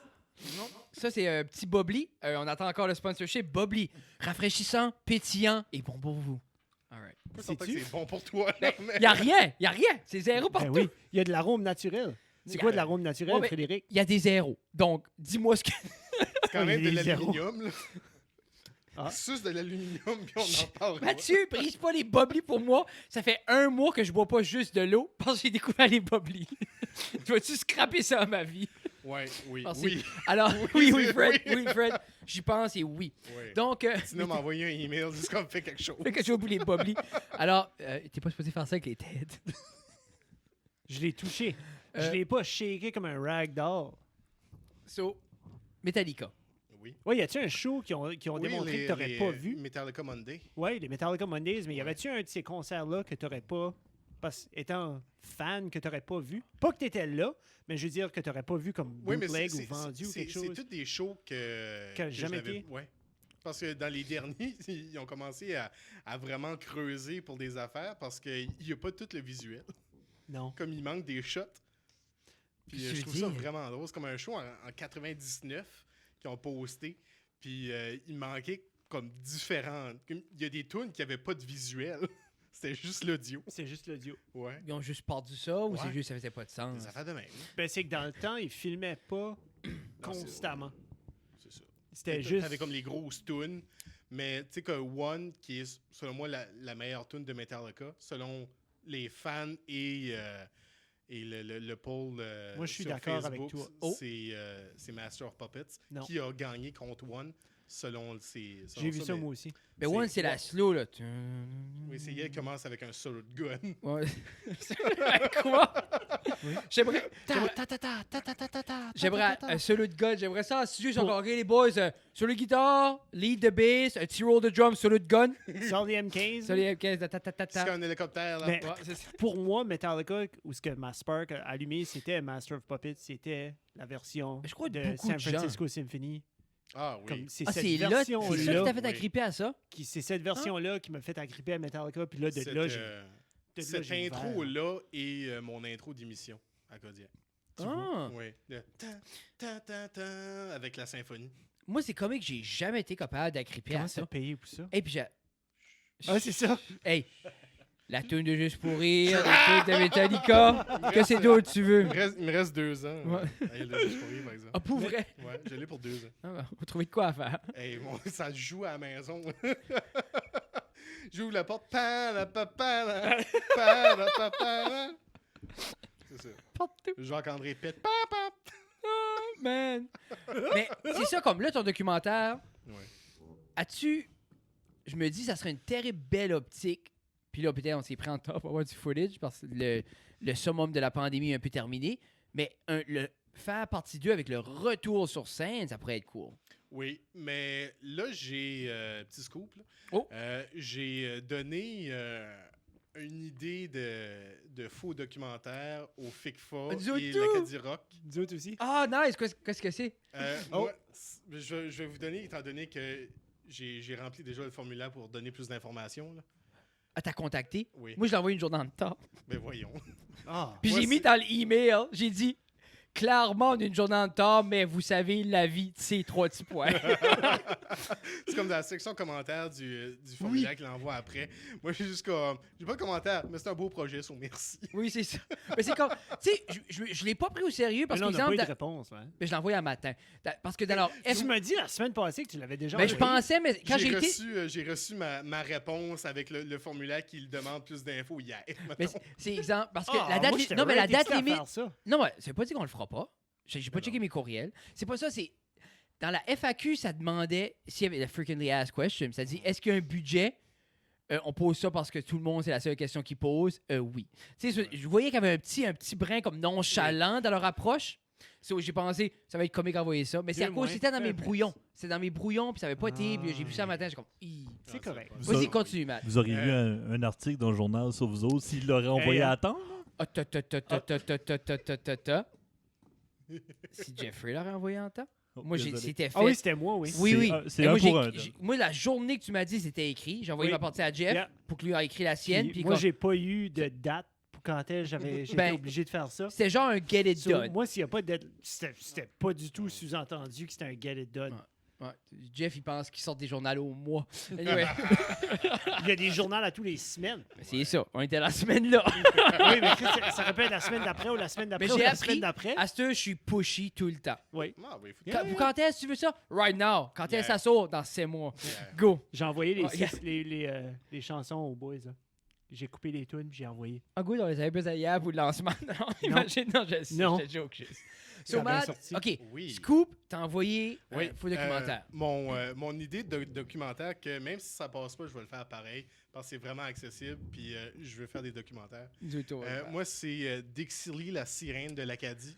Non. Ça, c'est un petit Bobli. On attend encore le sponsorship. Bobli, rafraîchissant, pétillant et bon pour vous. All right. Pas certain que Sais-tu? c'est bon pour toi. Là, Ben, mais... y a rien. C'est zéro partout. Ben oui, il y a de l'arôme naturel. C'est quoi de l'arôme naturel, Ouais, ben, Frédéric? Il y a des zéros. Donc, dis-moi ce que... C'est quand même il y de a des zéros. l'aluminium. Là. Ah. Suce de l'aluminium, puis on en parle. Mathieu, brise pas les Bobli pour moi. Ça fait 1 mois que je bois pas juste de l'eau parce que j'ai découvert les Bobli. Tu vas-tu scraper ça à ma vie? Ouais, oui, Merci. oui. Alors, Oui, oui, c'est- Fred. oui. Oui, Fred. J'y pense et oui. Ouais. Donc, Sinon, m'a envoyé un email, juste comme fait quelque chose. fait que j'ai oublié les Bobli. Alors, t'es pas supposé faire ça avec les têtes. Je l'ai touché. Je Euh, l'ai pas shaké comme un ragdoll. So, Metallica. Oui. Ouais, y a-tu un show qui ont Oui, démontré les- que t'aurais les, pas vu? Metallica Monday. Ouais, les Metallica Mondays, mais y avait-tu un de ces concerts-là que t'aurais pas, parce étant fan, que t'aurais pas vu? Pas que t'étais là, mais je veux dire que t'aurais pas vu comme Oui, mais bootleg ou vendu ou c'est- quelque c'est chose. tous des shows que jamais je n'avais- été? Ouais. Parce que dans les derniers, ils ont commencé à vraiment creuser pour des affaires parce qu'il n'y a pas tout le visuel. Non. Comme il manque des shots. Puis Qu'est-ce que je tu trouve veux ça dire? vraiment drôle. C'est comme un show en 99 qu'ils ont posté. Puis il manquait comme différentes. Il y a des tunes qui n'avaient pas de visuel. C'était juste l'audio. C'est juste l'audio. Ouais. Ils ont juste perdu ça ou Ouais. c'est juste ça faisait pas de sens? Des affaires de même. Ben, c'est que dans le temps, ils filmaient pas Non, c'est- constamment. C'est ça. C'était juste... T'avais comme les grosses tunes. Mais tu sais que One, qui est selon moi la meilleure tune de Metallica, selon les fans et le poll Moi, je suis sur d'accord avec Facebook, toi. Oh. c'est Master of Puppets Non. qui a gagné contre One selon ses. selon J'ai vu ça, mais- moi aussi. Mais One, c'est la slow, là. Oui, c'est elle qui commence avec un solo de gun. Ouais. Quoi? Oui. J'aimerais un solo de gun. J'aimerais ça en studio. Ils sont Pour- comme, OK, les boys, solo de guitare, lead de bass, un petit roll de drum, solo de gun. Sur les M15. Solo de M15, C'est un hélicoptère, là. Mais- Ouais, c'est ça. Pour moi, Metallica, où ce que ma Spark a allumé, c'était Master of Puppets, c'était la version Je crois que de beaucoup San de gens- Francisco Symphony. Ah oui. Comme c'est Ah, cette c'est là, c'est ça qui version-là, t'a fait Oui. agripper à ça? c'est cette version-là qui m'a fait agripper à Metallica. Puis là, de Cette, là, j'ai euh, de là, cette j'ai ouvert. intro-là est mon intro d'émission à Kodiak. Ah. Oui. Le ta, ta, ta, ta, avec la symphonie. Moi, c'est comique, j'ai jamais été capable d'agripper Comment à ça ça. payé pour ça? Et puis j'ai... Ah, c'est ça. Hey, la tune de Juste pour rire, la tune de Metallica, que c'est d'autre tu veux? Il me reste 2 ans. Ouais. Hey, là, juste pour rire, par exemple. Ah, pour vrai? Ouais, je l'ai pour 2 ans. Ah, ben, on va trouver de quoi à faire. Hey, bon, ça se joue à la maison. J'ouvre la porte. Pa-la-pa-pa-la, pa-la-pa-pa-la. C'est ça. Partout. Jacques-André Pette. Pa-pa. Oh, man. Mais c'est ça, comme là, ton documentaire, Ouais. as-tu... Je me dis, ça serait une terrible belle optique. Puis là, peut-être, on s'est pris en temps pour avoir du footage parce que le summum de la pandémie est un peu terminé. Mais le faire partie 2 avec le retour sur scène, ça pourrait être cool. Oui, mais là, j'ai petit scoop. Là. Oh. J'ai donné une idée de faux documentaire au FICFA Nous et autres l'Acadie Rock. Nous autres aussi. Ah, nice! Qu'est-ce que c'est? Oh. Moi, je vais vous donner, étant donné que j'ai rempli déjà le formulaire pour donner plus d'informations. là. Ah, t'as contacté? Oui, Moi, je l'ai envoyé une journée en retard. mais voyons. Ah. Puis Moi, j'ai mis dans l'email, j'ai dit clairement une journée en retard, mais vous savez, la vie, c'est 3 petits points. C'est comme dans la section commentaires du formulaire qu'il envoie après. Moi, je suis juste comme, j'ai pas de commentaire, mais c'est un beau projet, so merci. Oui, c'est ça. Mais c'est comme, tu sais, je l'ai pas pris au sérieux parce Mais que, là, on n'a pas eu de exemple, réponse. Hein? mais je l'ai envoyé un matin. Parce que dans leur Tu m'as dit la semaine passée que tu l'avais déjà Ben, je envoyé. pensais, mais quand j'ai été. J'ai reçu ma réponse avec le formulaire qui demande plus d'infos hier. Mais c'est exemple, parce que Ah, la date, moi, j'étais non, mais la ready date à limite. faire ça. Non, mais c'est pas dit qu'on le fera pas. J'ai pas Non. checké mes courriels. C'est pas ça, c'est. Dans la FAQ, ça demandait s'il y avait la frequently asked question. Ça dit est-ce qu'il y a un budget on pose ça parce que tout le monde, c'est la seule question qu'ils posent. Oui. Tu sais, je voyais qu'il y avait un petit brin comme nonchalant dans leur approche. So, j'ai pensé, ça va être comique d'envoyer ça. Mais c'est à Deux cause, moins. c'était dans mes Un plus. brouillons. C'est dans mes brouillons, puis ça avait pas été. Puis j'ai vu ça un matin, j'ai comme. Hi. C'est correct. Vas-y, continue, Matt. Vous auriez vu un article dans le journal sur vous autres s'il l'aurait envoyé à temps? Ah, si Jeffrey l'aurait envoyé en temps? Moi, Désolé. c'était fait. Ah oui, c'était moi, oui. Oui, oui. C'est Et un moi, pour un. moi, la journée que tu m'as dit, c'était écrit. J'ai envoyé Oui. ma partie à Jeff Yeah. pour que lui ait écrit la sienne. Puis Puis moi, comme- j'ai pas eu de date pour quand j'étais Ben, obligé de faire ça. c'était genre un get it So, done. moi, s'il n'y a pas de date, c'était pas du tout sous-entendu que c'était un get it done. Ouais. Ouais. Jeff, il pense qu'il sort des journaux au mois. Anyway, Il y a des journaux à tous les semaines. c'est ça. On était la semaine là. Oui, mais ça répète la semaine d'après ou la semaine d'après Mais ou j'ai la appris semaine d'après. à ce que je suis pushy tout le temps. Oui. Ah, oui, faut Quand est-ce que tu veux ça? Right now. Quand est-ce Yeah. que ça sort? Dans 6 mois. Yeah. Go. J'ai envoyé Oh, yeah. les chansons aux boys. Là. J'ai coupé les tunes puis j'ai envoyé. Ah, good, on les avait pas hier pour le lancement. Non, imagine. Non, je sais. Non. Je te joke juste. Ça So, a bien Matt, sorti. OK. Oui. Scoop, t'as envoyé un Oui, faux documentaire. Mon idée de documentaire, que même si ça passe pas, je vais le faire pareil, parce que c'est vraiment accessible, puis je veux faire des documentaires. Moi, c'est Dixie Lee, la sirène de l'Acadie.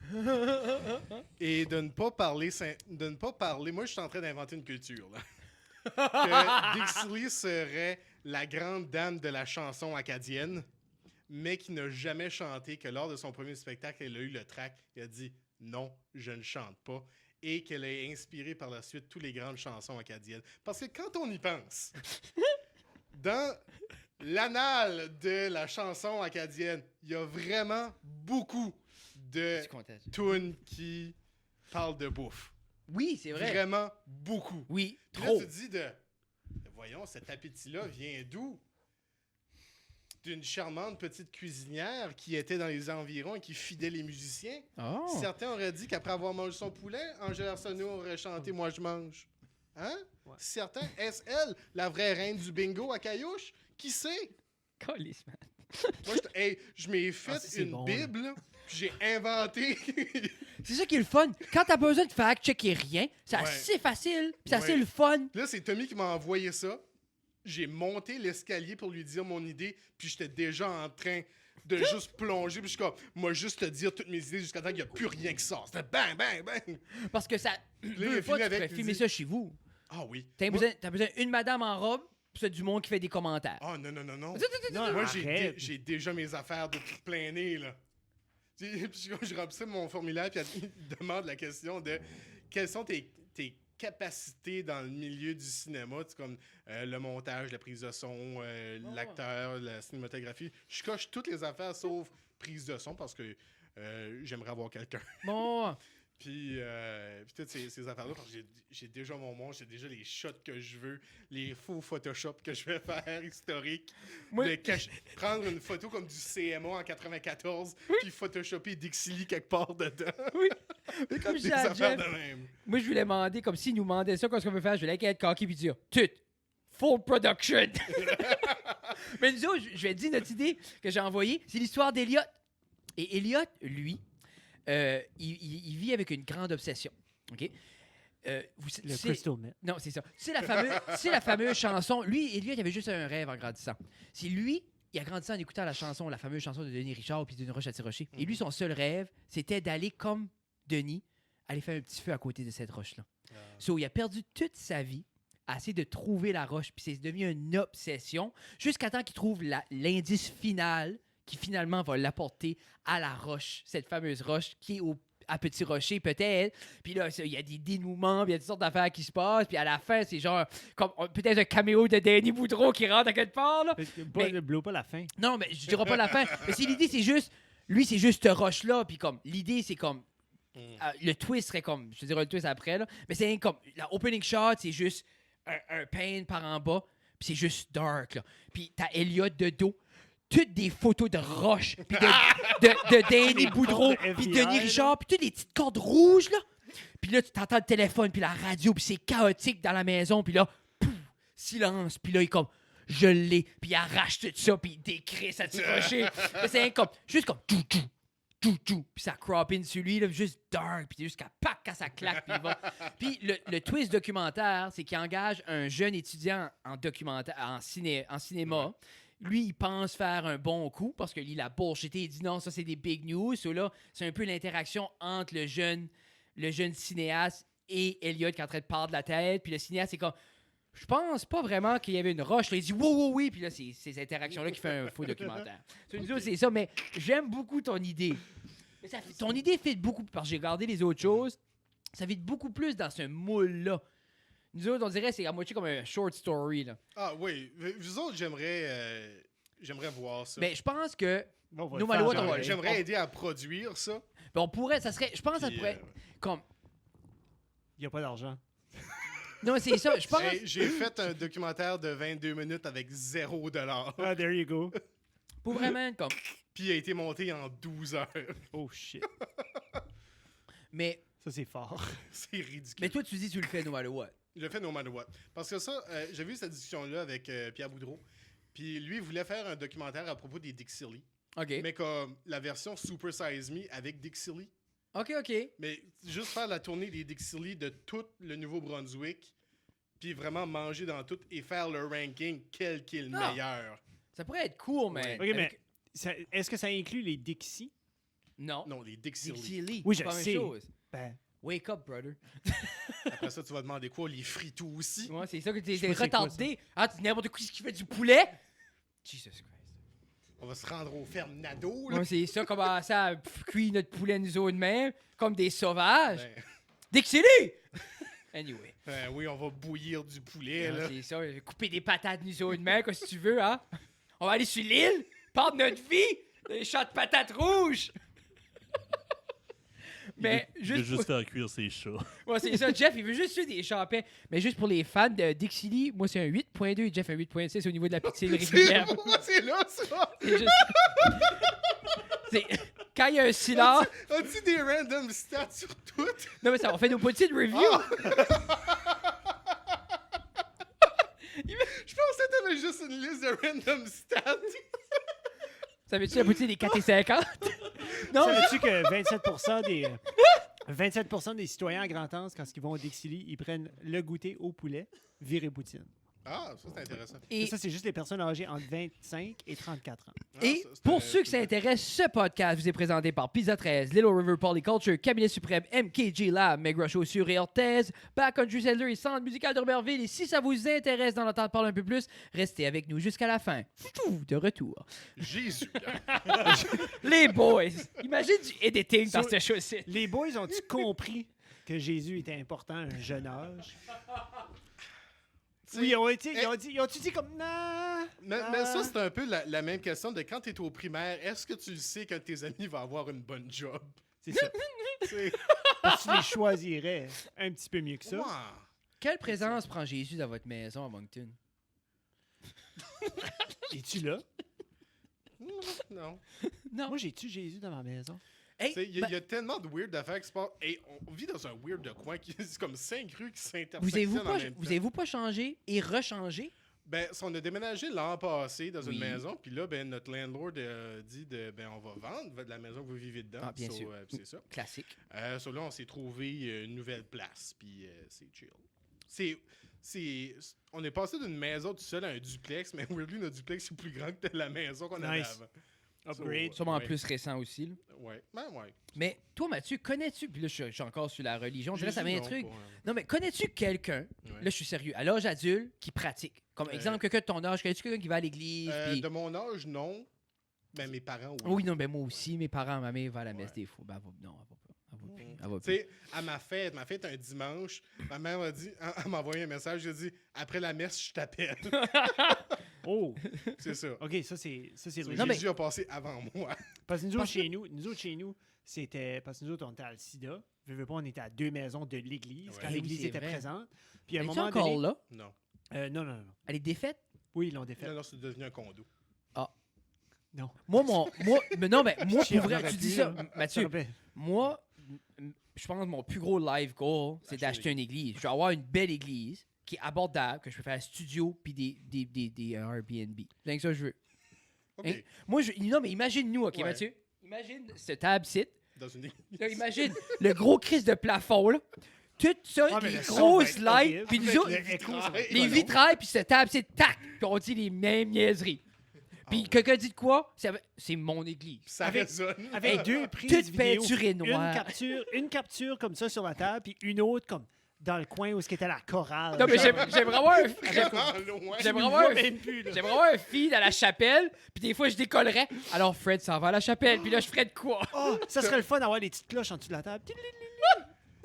Et de ne pas parler... Moi, je suis en train d'inventer une culture, là. Que Dixie Lee serait la grande dame de la chanson acadienne, mais qui n'a jamais chanté, que lors de son premier spectacle, elle a eu le trac. Elle a dit « Non, je ne chante pas ». Et qu'elle a inspiré par la suite toutes les grandes chansons acadiennes. Parce que quand on y pense, dans l'annale de la chanson acadienne, il y a vraiment beaucoup de Je suis content. tunes qui parlent de bouffe. Oui, c'est vrai. Vraiment beaucoup. Oui, Puis là, trop. tu te dis voyons, cet appétit-là vient d'où? D'une charmante petite cuisinière qui était dans les environs et qui fidait les musiciens. Oh. Certains auraient dit qu'après avoir mangé son poulet, Angèle Arsenault aurait chanté « Moi, je mange ». Hein? Ouais. Certains, est-ce elle, la vraie reine du bingo à Caillouche? Qui sait? Calisse, man. Moi, je m'ai fait c'est une bon, Bible, là, puis j'ai inventé... C'est ça qui est le fun. Quand t'as pas besoin de fact-checker rien, c'est Ouais. assez facile, pis c'est assez Ouais. le fun. Là, c'est Tommy qui m'a envoyé ça. J'ai monté l'escalier pour lui dire mon idée, puis j'étais déjà en train de juste plonger, puis je suis comme, moi, juste te dire toutes mes idées jusqu'à temps qu'il n'y a plus rien qui sort. C'était bang, bang, bang! Parce que ça. il Deux a fois, fini tu avec, pourrais il filmer dit- ça chez vous. Ah oui. T'as Moi- besoin d'une madame en robe, pis c'est du monde qui fait des commentaires. Ah non, non, non, non. Non, Moi, arrête. j'ai déjà mes affaires de plein nez, là. Puis je remplissais mon formulaire, puis il demande la question de quelles sont tes capacités dans le milieu du cinéma, tu sais, comme le montage, la prise de son, l'acteur, la cinématographie. Je coche toutes les affaires sauf prise de son parce que j'aimerais avoir quelqu'un. Bon. Puis toutes ces affaires-là, parce que j'ai déjà mon monde, j'ai déjà les shots que je veux, les faux Photoshop que je vais faire historiques. Moi- Prendre une photo comme du CMA en 94, puis photoshopper Dixie Lee quelque part dedans. Mais comme je Des dis à affaires Jeff, de même. moi, je voulais demander, comme s'il nous demandait ça, qu'est-ce qu'on veut faire, je voulais être cocky pis dire tout. Full production. Mais nous autres, je vais te dire notre idée que j'ai envoyée, c'est l'histoire d'Eliot. Et Eliot, lui, il vit avec une grande obsession. OK? Le Crystal Meth. Non, c'est ça. C'est la fameuse chanson. Lui, Eliot, il avait juste un rêve en grandissant. C'est lui, il a grandi en écoutant la chanson, la fameuse chanson de Denis Richard puis d'une roche à tirocher. Et lui, son seul rêve, c'était d'aller comme Denis, aller faire un petit feu à côté de cette roche-là. So, il a perdu toute sa vie à essayer de trouver la roche, puis c'est devenu une obsession, jusqu'à temps qu'il trouve l'indice final qui finalement va l'apporter à la roche, cette fameuse roche qui est à Petit Rocher peut-être. Puis là, il y a des dénouements, puis il y a toutes sortes d'affaires qui se passent, puis à la fin, c'est genre comme peut-être un caméo de Danny Boudreau qui rentre à quelque part, là. Ne blow pas la fin. Non, mais je dirais pas la fin. Mais c'est l'idée, c'est juste, lui, c'est juste cette roche-là, puis comme, l'idée, c'est comme, le twist serait comme, je te dirai le twist après, là, mais c'est comme, la opening shot, c'est juste un pain par en bas, puis c'est juste dark, là. Puis t'as Elliot de dos, toutes des photos de roches, puis de Danny Boudreau, cordes de puis FBI, Denis là. Richard, puis toutes les petites cordes rouges, là. Puis là, tu t'entends le téléphone, puis la radio, puis c'est chaotique dans la maison, puis là, pouf, silence, puis là, il est comme, je l'ai, puis il arrache tout ça, puis il décrit sa petite rocher. Là, c'est comme, juste comme, tout, puis ça crop in sur lui, là, juste dark, puis jusqu'à pack quand ça claque, puis il va. Puis le twist documentaire, c'est qu'il engage un jeune étudiant en documentaire, en cinéma. Lui, il pense faire un bon coup parce que lui, il a bullshité. Il dit non, ça, c'est des big news. So, là, c'est un peu l'interaction entre le jeune cinéaste et Elliot qui est en train de perdre la tête. Puis le cinéaste, c'est comme, je pense pas vraiment qu'il y avait une roche. Là, il dit wow, oui. Puis là, c'est ces interactions-là qui fait un faux documentaire. So, nous autres, c'est ça. Mais j'aime beaucoup ton idée. Mais ton idée fait beaucoup parce que j'ai regardé les autres choses. Ça vit beaucoup plus dans ce moule-là. Nous autres, on dirait que c'est à moitié comme un short story. Là. Ah oui, vous autres, j'aimerais voir ça. Mais je pense que Bon, on va No le matter faire, what, genre, on va- J'aimerais aider à produire ça. on pourrait, ça serait, je pense que ça Puis, pourrait, comme, Il n'y a pas d'argent. non, c'est ça, je pense, J'ai fait un documentaire de 22 minutes avec $0. Ah, there you go. pour vraiment, comme, Puis il a été monté en 12 heures. Oh shit. mais Ça, c'est fort. C'est ridicule. toi, tu dis, tu le fais no matter what. Je le fais no matter what. Parce que ça, j'ai vu cette discussion-là avec Pierre Boudreau. Puis lui, il voulait faire un documentaire à propos des Dixie Lee. OK. Mais comme la version Super Size Me avec Dixie Lee. OK. Mais juste faire la tournée des Dixie Lee de tout le Nouveau-Brunswick. Puis vraiment manger dans tout et faire le ranking, quel qui est le Ah. meilleur. Ça pourrait être cool, man. OK, mais est-ce que ça inclut les Dixie? Non. Non, les Dixie Lee. Dixie Lee, Oui, c'est je pas la même sais. chose. Ben, Wake up, brother. Après ça, tu vas demander quoi? Les fritous aussi? Ouais, c'est ça que t'es Je sais pas c'est quoi, retardé. Ah, tu n'importe qui qui fait du poulet. Jesus Christ. On va se rendre aux fermes Nadeau, là. Ouais, c'est ça, commencer à cuire notre poulet nous autres de même, comme des sauvages. Ben, Dixie Lee! Anyway. oui, on va bouillir du poulet, Non, là. c'est ça, couper des patates nous autres de même, quoi, si tu veux, hein. On va aller sur l'île, parle de notre vie, des champs de patates rouges. Mais Il veut juste, juste faire cuire ses chats. ouais, c'est ça, Jeff, il veut juste tuer des champins. Mais juste pour les fans de Dixie Lee, moi c'est un 8.2, Jeff un 8.6 au niveau de la pitié régulière. C'est là, ça! C'est juste... c'est... Quand il y a un silence... As-tu des random stats sur tout? Non, mais ça, on fait nos petites reviews. Je pensais que t'avais juste une liste de random stats. Ça veut-tu la poutine des 4,50? Non, savais-tu que 27% des citoyens à Grand-Anse, quand ils vont au Dixie, ils prennent le goûter au poulet, viré poutine. Ah, ça, c'est intéressant. et, Ça, c'est juste les personnes âgées entre 25 et 34 ans. Ah, et ça, c'est pour un- ceux que ça intéresse, ce podcast vous est présenté par Pizza 13, Little River Polyculture, Cabinet Suprême, MKG Lab, Maigre Chaussures et Orthèse, Backcountry Settler et Centre musical d'Urberville. Et si ça vous intéresse d'en entendre parler un peu plus, restez avec nous jusqu'à la fin. De retour. Jésus. Les boys! Imagine du editing dans So- cette chose-ci. Les boys ont-ils compris que Jésus était important à un jeune âge? Oui, ils ont-tu dit comme non? Mais ça, c'est un peu la même question de quand tu es au primaire, est-ce que tu le sais qu'un de tes amis va avoir une bonne job? C'est ça. C'est- Parce que tu les choisirais un petit peu mieux que ça. Wow. Quelle présence prend Jésus dans votre maison à Moncton? Es-tu là? Non. Non. Moi, j'ai-tu Jésus dans ma maison? Hey, Il ben, y a tellement de weird d'affaires qui se passent. Et on vit dans un weird de coin qui c'est comme 5 rues qui vous s'intersectionnent en même temps. avez-vous pas changé et rechangé? Ben, on a déménagé l'an passé dans Oui. une maison, puis là, ben, notre landlord dit on va vendre la maison que vous vivez dedans. Ah, bien sûr. C'est ça. Classique. Là, on s'est trouvé une nouvelle place, puis c'est chill. On est passé d'une maison tout seul à un duplex, mais weirdly, notre duplex est plus grand que la maison qu'on avait Nice. avant. Upgrade. Sûrement ouais. plus récent aussi. Là. Ouais, ben ouais. Mais toi, Mathieu, connais-tu... Puis là, je suis encore sur la religion. Je dirais, ça Jésus, m'intrigue. non, pas, Non, mais connais-tu quelqu'un, ouais. là, je suis sérieux, à l'âge adulte, qui pratique? Comme exemple, quelqu'un de ton âge, connais-tu quelqu'un qui va à l'église? puis- De mon âge, non. Ben, mes parents, oui. Oui, non, ben moi aussi, mes parents, ma mère va à la messe Ouais. des fois. Ben, non, elle va pas. Elle va plus. Elle va Tu plus. sais, à ma fête un dimanche, ma mère m'a dit, elle m'a envoyé un message, elle a dit, après la messe, je t'appelle. Oh! C'est ça. OK, ça, c'est logique. Non, mais- Jésus a passé avant moi. Parce que nous autres, Parce que- chez nous, c'était... Parce que nous autres, on était à le sida. Veux pas, on était à 2 maisons de l'église, Ouais. quand Oui, l'église c'est était vrai. présente. Puis à un Es-tu moment encore donné... là? Non. Non. Elle est défaite? Oui, ils l'ont défait. Non, c'est devenu un condo. Non. Mais non, mais moi, Chier, pour on vrai, aurait tu pu, dis ça, là. Mathieu, moi, je pense que mon plus gros life goal, c'est Acheter d'acheter une église. Je veux avoir une belle église qui est abordable, que je peux faire un studio puis des Airbnb. C'est rien que ça que je veux. OK. Hein? Moi, non, mais imagine-nous, OK, Ouais. Mathieu? Imagine ce table-site. Dans une Là, imagine le gros crise de plafond, là. Tout ça, Ah, mais des le son grosses va être lights, horrible. puis nous Avec autres, le écho, ça va être les pas long. vitrailles, puis ce table-site, tac, puis on dit les mêmes niaiseries. Puis ouais. quelqu'un dit de quoi? C'est mon église. Ça Avec- résonne. Avec Hey, deux prises toute vidéo. peinturée noire. Une capture comme ça sur la table, puis une autre comme dans le coin où ce qui était la chorale. Non, mais j'aimerais avoir un... Vraiment loin. J'aimerais Je avoir vois un... même plus, là. J'aimerais avoir un feed à la chapelle, puis des fois, je décollerais. Alors, Fred s'en va à la chapelle, puis là, je ferais de quoi? Oh, ça serait le fun d'avoir des petites cloches en dessous de la table.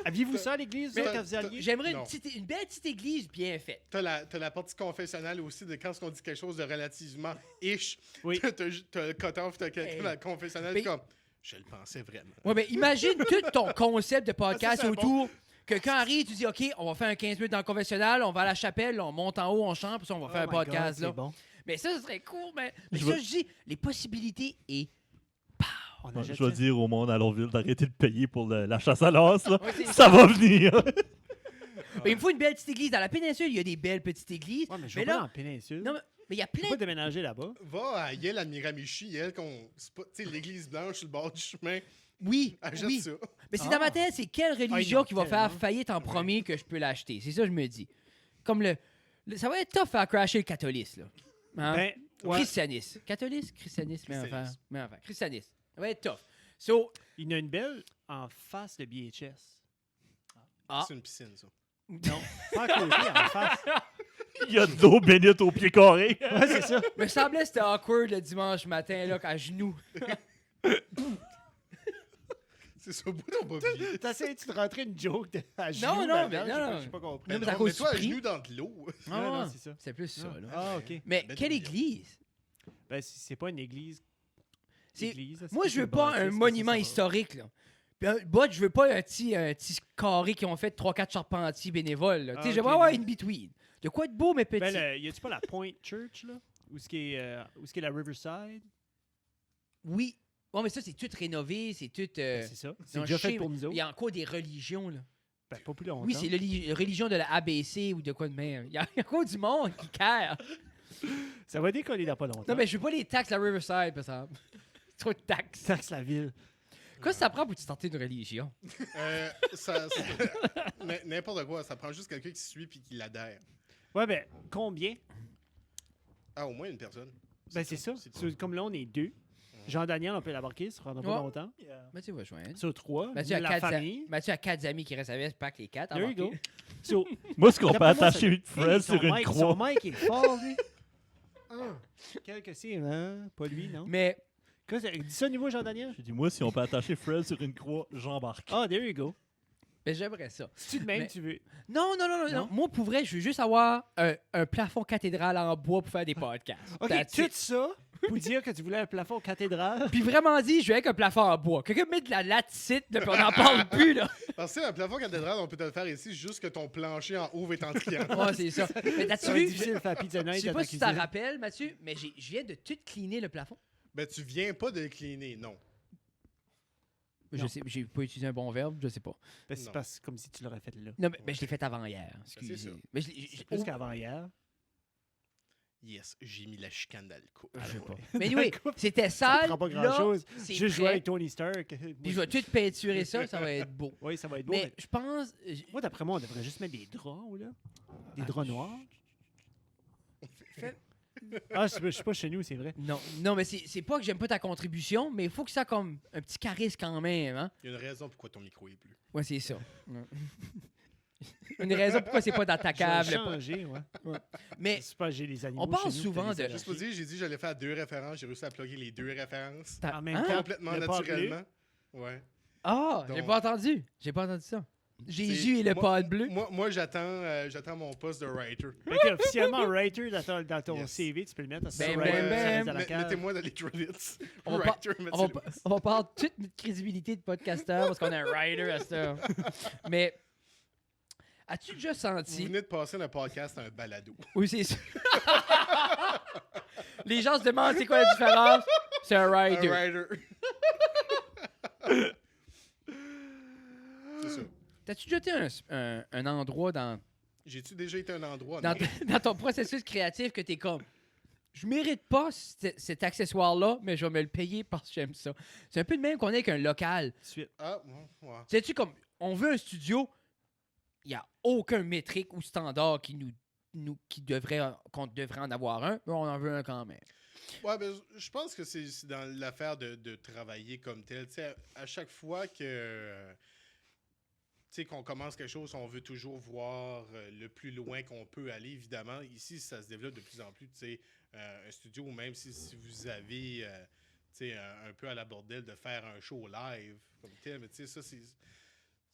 Aviez-vous ça à l'église, Mais- quand vous alliez? J'aimerais Non. une belle petite église bien faite. T'as la partie confessionnelle aussi, de quand on dit quelque chose de relativement ish. Oui. T'as le cut-off, t'as quelqu'un Hey. dans la confessionnelle Mais- comme, je le pensais vraiment. Ouais, mais imagine tout ton concept de podcast Ah, ça, c'est autour. Que quand arrive, tu dis, OK, on va faire un 15 minutes dans le conventionnel, on va à la chapelle, on monte en haut, on chante, puis ça, on va faire un Oh my God, podcast. Là. c'est bon. Mais ça serait cool. Mais Je ça, veux- je dis, les possibilités et. On Ouais, achète je vais ça. dire au monde à Longville d'arrêter de payer pour la chasse à l'as. là. Ouais, c'est- Ça va venir. Mais il me faut une belle petite église. Dans la péninsule, il y a des belles petites églises. Ouais, mais je mais vais pas là- dans la péninsule. Non, mais il y a Je peux plein pas déménager là-bas. Va à Yale à Miramichi, Yale, c'est pas, tu sais, l'église blanche sur le bord du chemin. Oui, Achète oui. ça. Mais c'est Ah. dans ma tête, c'est quelle religion non, qui va faire tellement. faillite en premier que je peux l'acheter. C'est ça que je me dis. Comme ça va être tough à crasher le catholisme, là. Hein? Ben, ouais, Christianisme. Catholique, christianisme, mais enfin. Christianisme. Mais enfin, christianisme. Ça va être tough. So, il y en a une belle en face de BHS. ah, C'est une piscine, ça. Non, pas à côté, en face. Il y a de l'eau bénite au pied carré. Ouais, c'est ça. me semblait que c'était awkward le dimanche matin, là, à genoux. C'est ça, au bout ton bobby. T'essayes-tu de rentrer une joke à genoux? non, là-dedans? mais non. J'ai pas compris. Non, mais à Non, cause mets-toi à du prix. genoux dans de l'eau. Non, non, c'est ça. C'est plus ça, là. Ah, OK. Mais Ben, quelle bien. église? Ben, c'est pas une église. C'est- église, là, Moi, c'est je veux une pas bâtisse, un mais monument ça va. historique, là. Puis je veux pas un petit carré qui ont fait 3-4 charpentiers bénévoles, là. Tu sais, Ah, j'aimerais ok, avoir non. une between. De quoi de beau, mais petit. Ben, y a-tu pas la Point Church, là? Où est-ce qu'est la Riverside? Oui. Bon, mais ça, c'est tout rénové, c'est tout... Ben, c'est ça. C'est non, déjà je sais, fait pour nous Il autres. y a encore des religions, là. Ben, pas plus longtemps. Oui, c'est la religion de la ABC ou de quoi de même. Il y a encore du monde qui care. Ça va décoller dans pas longtemps. Non, mais je veux pas les taxes à Riverside, par exemple. Trop de taxes. Taxe la ville. Qu'est-ce que ça prend pour te starter une religion? N'importe quoi, ça prend juste quelqu'un qui suit puis qui l'adhère. Ouais, ben, combien? Ah, au moins une personne. Ben, c'est ça. tout. Sur- Comme là, on est 2. Jean-Daniel, on peut l'embarquer, ça prendra pas Ouais. longtemps. Mathieu va joindre. Sur 3, Mathieu a, la 4 famille. Mathieu a 4 amis qui restent avec, pas que les 4. There you go. So, Moi, est-ce qu'on peut d'après moi, attacher une fraise son sur une mic- croix? Son mic est fort, lui. Quel que c'est, hein? Pas lui, non? Mais Dis ça au niveau, Jean-Daniel. J'ai dit, moi, si on peut attacher Fred sur une croix, j'embarque. Ah, there you go. j'aimerais ça. Si tu de même, Mais- tu veux. Non. Non? Moi, pour vrai, je veux juste avoir un plafond cathédral en bois pour faire des podcasts. OK, That's tout it. ça pour dire que tu voulais un plafond cathédrale. Puis vraiment dit, je veux avec un plafond en bois. Quelqu'un met de la latite, là, puis on n'en parle plus, là. Parce que un plafond cathédrale, on peut te le faire ici, juste que ton plancher en haut est en triangle. Ouais, c'est ça. Mais Ça t'as-tu va être vu? difficile de faire pizza Je night sais dans pas ta si tu t'en cuisine. rappelles, Mathieu, mais je viens de tout cleaner le plafond. Ben, tu viens pas de le cleaner, non. Je sais, j'ai pas utilisé un bon verbe, je sais pas. Ben, c'est Non. parce comme si tu l'aurais fait là. Non, mais je l'ai fait avant hier. Excusez. ça. Mais C'est plus qu'avant hier. Yes, j'ai mis la chicane dans le coup. Je sais Alors, pas. ouais. Mais anyway, c'était Ça sale. prend pas là, grand-chose. c'est Juste jouer prêt. avec Tony Stark. Puis je vais tout peinturer ça va être beau. Oui, ça va être beau. Mais mais- je pense. Moi, d'après moi, on devrait juste mettre des draps, là. Des draps noirs. Ah, je suis pas chez nous, c'est vrai. Non, mais c'est pas que j'aime pas ta contribution, mais il faut que ça comme un petit charisme quand même, hein? Il y a une raison pourquoi ton micro est plus. Ouais, c'est ça. Ouais. Une raison pourquoi c'est pas dans ta Je cave. vais le po- changer, ouais. Mais C'est pas j'ai les animaux. on parle chez nous, souvent t'as des de- Juste pour dire, j'ai dit que j'allais faire 2 références, j'ai réussi à plugger les 2 références. t'as- En même hein? temps, Complètement le pod bleu. naturellement. Ouais. Ah, j'ai Donc- pas entendu. J'ai pas entendu ça. Jésus C'est- et le moi- pod bleu. Moi j'attends mon poste de writer. Fait que, officiellement, writer dans ton Yes. CV, tu peux le mettre. Ben, ça, ben, writer, ben. ça reste dans la cave. Mettez-moi dans les credits. On va Writer, on mettez-le. va, on va perdre toute notre crédibilité de podcasteur parce qu'on a un writer à cette heure. Mais as-tu déjà Vous senti... venez de passer d'un podcast à un balado. Oui, c'est ça. Les gens se demandent c'est quoi la différence. C'est un Un writer. writer. C'est ça. T'as-tu déjà été un endroit dans J'ai-tu déjà été à un endroit? dans, Non. dans ton processus créatif que t'es comme... Je mérite pas cet accessoire-là, mais je vais me le payer parce que j'aime ça. C'est un peu de même qu'on est avec un local. Suite. Ah, ouais. Sais-tu, comme, on veut un studio, il n'y a aucun métrique ou standard qu'on devrait en avoir un, mais on en veut un quand même. Ouais, ben, je pense que c'est dans l'affaire de travailler comme tel. Tu sais, à chaque fois que tu sais, qu'on commence quelque chose, on veut toujours voir le plus loin qu'on peut aller, évidemment. Ici, ça se développe de plus en plus, tu sais, un studio, ou même si vous avez, tu sais, un peu à la bordelle de faire un show live comme tel, mais tu sais, ça,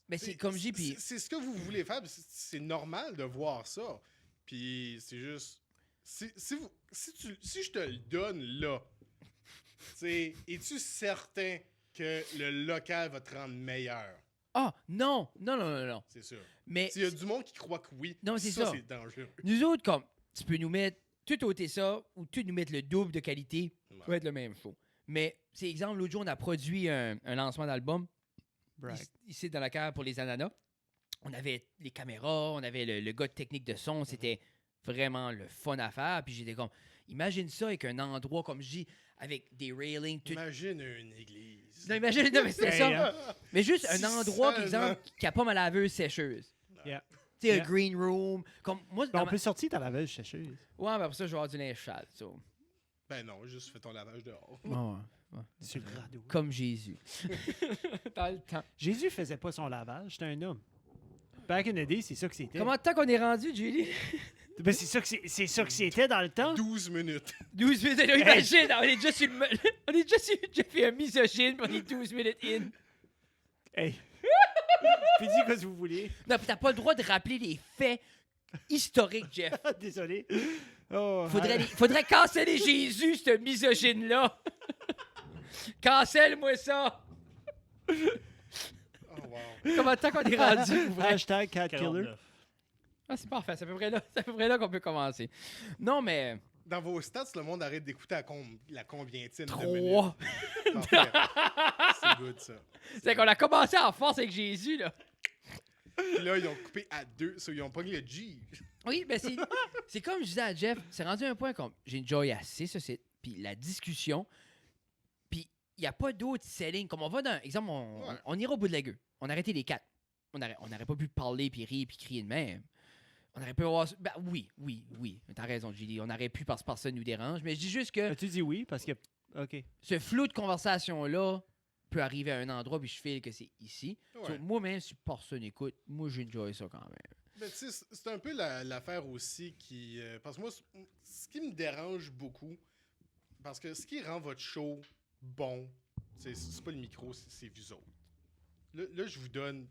Mais c'est comme j'ai puis C'est ce que vous voulez faire, puis c'est normal de voir ça. Puis c'est juste... Si je te le donne là, es-tu certain que le local va te rendre meilleur? ah non, non non non non. C'est sûr. Mais S'il y a du monde qui croit que oui, Non, c'est ça. c'est dangereux. nous autres comme tu peux nous mettre tout ôter ça ou tout nous mettre le double de qualité, ça va Ouais. être le même show. Mais c'est exemple l'autre jour on a produit un lancement d'album Brag. ici dans la cave pour les ananas. On avait les caméras, on avait le gars de technique de son, c'était vraiment le fun à faire. Puis j'étais comme, imagine ça avec un endroit comme je dis, avec des railings, tout. Imagine une église. Non, imagine, non, mais c'était Hey, ça. hein. Mais juste Si un endroit, par seulement. exemple, qui a pas ma laveuse sécheuse. Yeah. Tu sais, Yeah. un green room. Comme moi, Ben, dans on ma- peut sortir ta laveuse sécheuse. Ouais, mais après ça, je vais avoir du linge sale. ça. Ben non, juste fais ton lavage dehors. Sur le radeau. Comme Jésus. Dans le temps. Jésus faisait pas son lavage, c'était un homme. Back in the day, c'est ça que c'était. Comment de temps qu'on est rendu, Julie? Ben, c'est ça que c'était dans le temps. 12 minutes. 12 minutes. Là, imagine, on est déjà sur le... On est déjà sur... J'ai fait un misogyne, puis on est 12 minutes in. Hey. Puis dis ce que vous voulez. Non, puis t'as pas le droit de rappeler les faits historiques, Jeff. Désolé. Oh, Faudrait canceller Jésus, ce misogyne-là. Cancelle-moi ça. Oh wow. Comment de temps qu'on est rendu? pour vrai? Hashtag cat killer. 49. Ah, c'est parfait. C'est à peu près là qu'on peut commencer. Non, mais... Dans vos stats, le monde arrête d'écouter la combientième de 3. minutes. Parfait. C'est good, ça. C'est qu'on a commencé en force avec Jésus, là. Puis là, ils ont coupé à 2, ils ont pogné le G. Oui, ben c'est comme je disais à Jeff, c'est rendu un point comme j'ai enjoy assez, ça, c'est... Puis la discussion, puis il n'y a pas d'autres selling. Comme on va dans... Exemple, Ouais. on ira au bout de la gueule. On a arrêté les 4. On n'aurait pas pu parler, puis rire, puis crier de même. On aurait pu avoir... Ben oui. T'as raison, Julie. On aurait pu parce que personne nous dérange. Mais je dis juste que As-tu dit oui? Parce que. OK. ce flou de conversation-là peut arriver à un endroit, puis je file que c'est ici. Ouais. So, moi-même, si personne écoute, moi, j'enjoy ça quand même. Ben, tu sais, c'est un peu l'affaire aussi qui... parce que moi, ce qui me dérange beaucoup, parce que ce qui rend votre show bon, c'est pas le micro, c'est vous autres. Là, je vous donne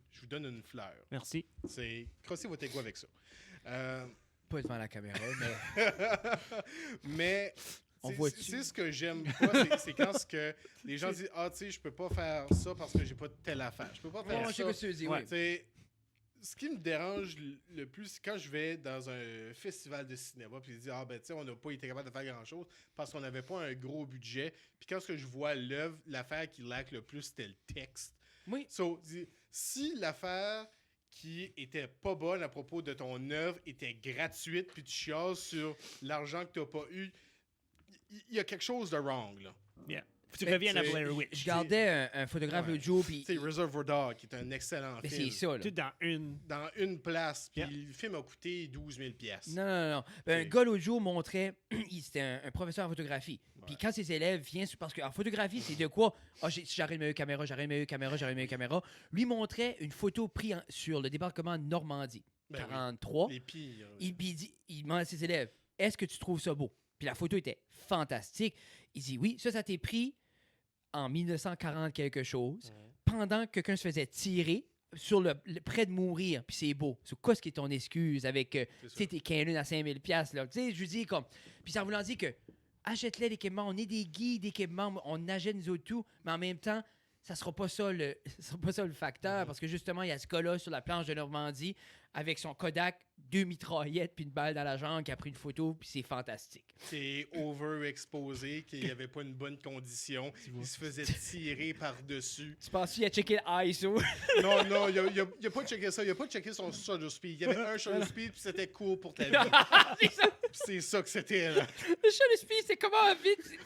une fleur. Merci. C'est crossez votre égo avec ça. Pas devant la caméra, mais... Mais On c'est- voit-tu? c'est ce que j'aime pas, c'est quand ce que les gens disent ah tu sais je peux pas faire ça parce que j'ai pas de telle affaire, je peux pas faire Bon, je sais ça. que tu veux dire, Ouais. oui. Tu sais, ce qui me dérange le plus, c'est quand je vais dans un festival de cinéma puis ils disent ah ben tu sais on n'a pas été capable de faire grand chose parce qu'on n'avait pas un gros budget puis quand ce que je vois l'œuvre, l'affaire qui laque le plus c'était le texte. Oui. So, si l'affaire qui était pas bonne à propos de ton œuvre était gratuite, puis tu chiales sur l'argent que tu n'as pas eu, il y a quelque chose de wrong, là. Yeah. Faut que tu Mais reviennes à c'est- Blair Witch. Je gardais un photographe Ouais. l'autre jour, puis... Tu sais, Reservoir Dog, qui est un excellent Mais c'est film. ça, là. Tout dans une. Dans une place, puis Yeah. le film a coûté 12 000 piastres. Non. Ben, un C'est- gars l'autre jour montrait, c'était un professeur en photographie. Puis Ouais. quand ses élèves viennent, parce qu'en photographie, c'est de quoi? Ah, j'aurais une meilleure caméra, j'aurais une meilleure caméra, j'aurais une meilleure caméra. Lui montrait une photo prise sur le débarquement de Normandie, Ben oui. 43. Les pires. Il demande à ses élèves, est-ce que tu trouves ça beau? Puis la photo était fantastique. Il dit, oui, ça t'est pris en 1940 quelque chose, pendant que quelqu'un se faisait tirer sur près de mourir, puis c'est beau. C'est quoi ce qui est ton excuse avec, C'est tu ça. sais, tes Canon à 5000 $, là. Tu sais, je lui dis comme... Puis ça voulant dire que, achète-les l'équipement, on est des guides d'équipement, on achète nous autres tout, mais en même temps, ça sera pas ça le, ça sera pas ça le facteur, parce que justement, il y a ce gars-là sur la planche de Normandie, avec son Kodak, 2 mitraillettes, puis une balle dans la jambe, qui a pris une photo, puis c'est fantastique. C'est overexposé, qu'il n'y avait pas une bonne condition. Il se faisait tirer par-dessus. Tu penses qu'il a checké le ISO? Non, il a pas checké ça. Il a pas checké son shutter speed. Il y avait un shutter speed, puis c'était cool pour ta vie. c'est ça! Puis c'est ça que c'était, là. Le shutter speed, c'est comment vite?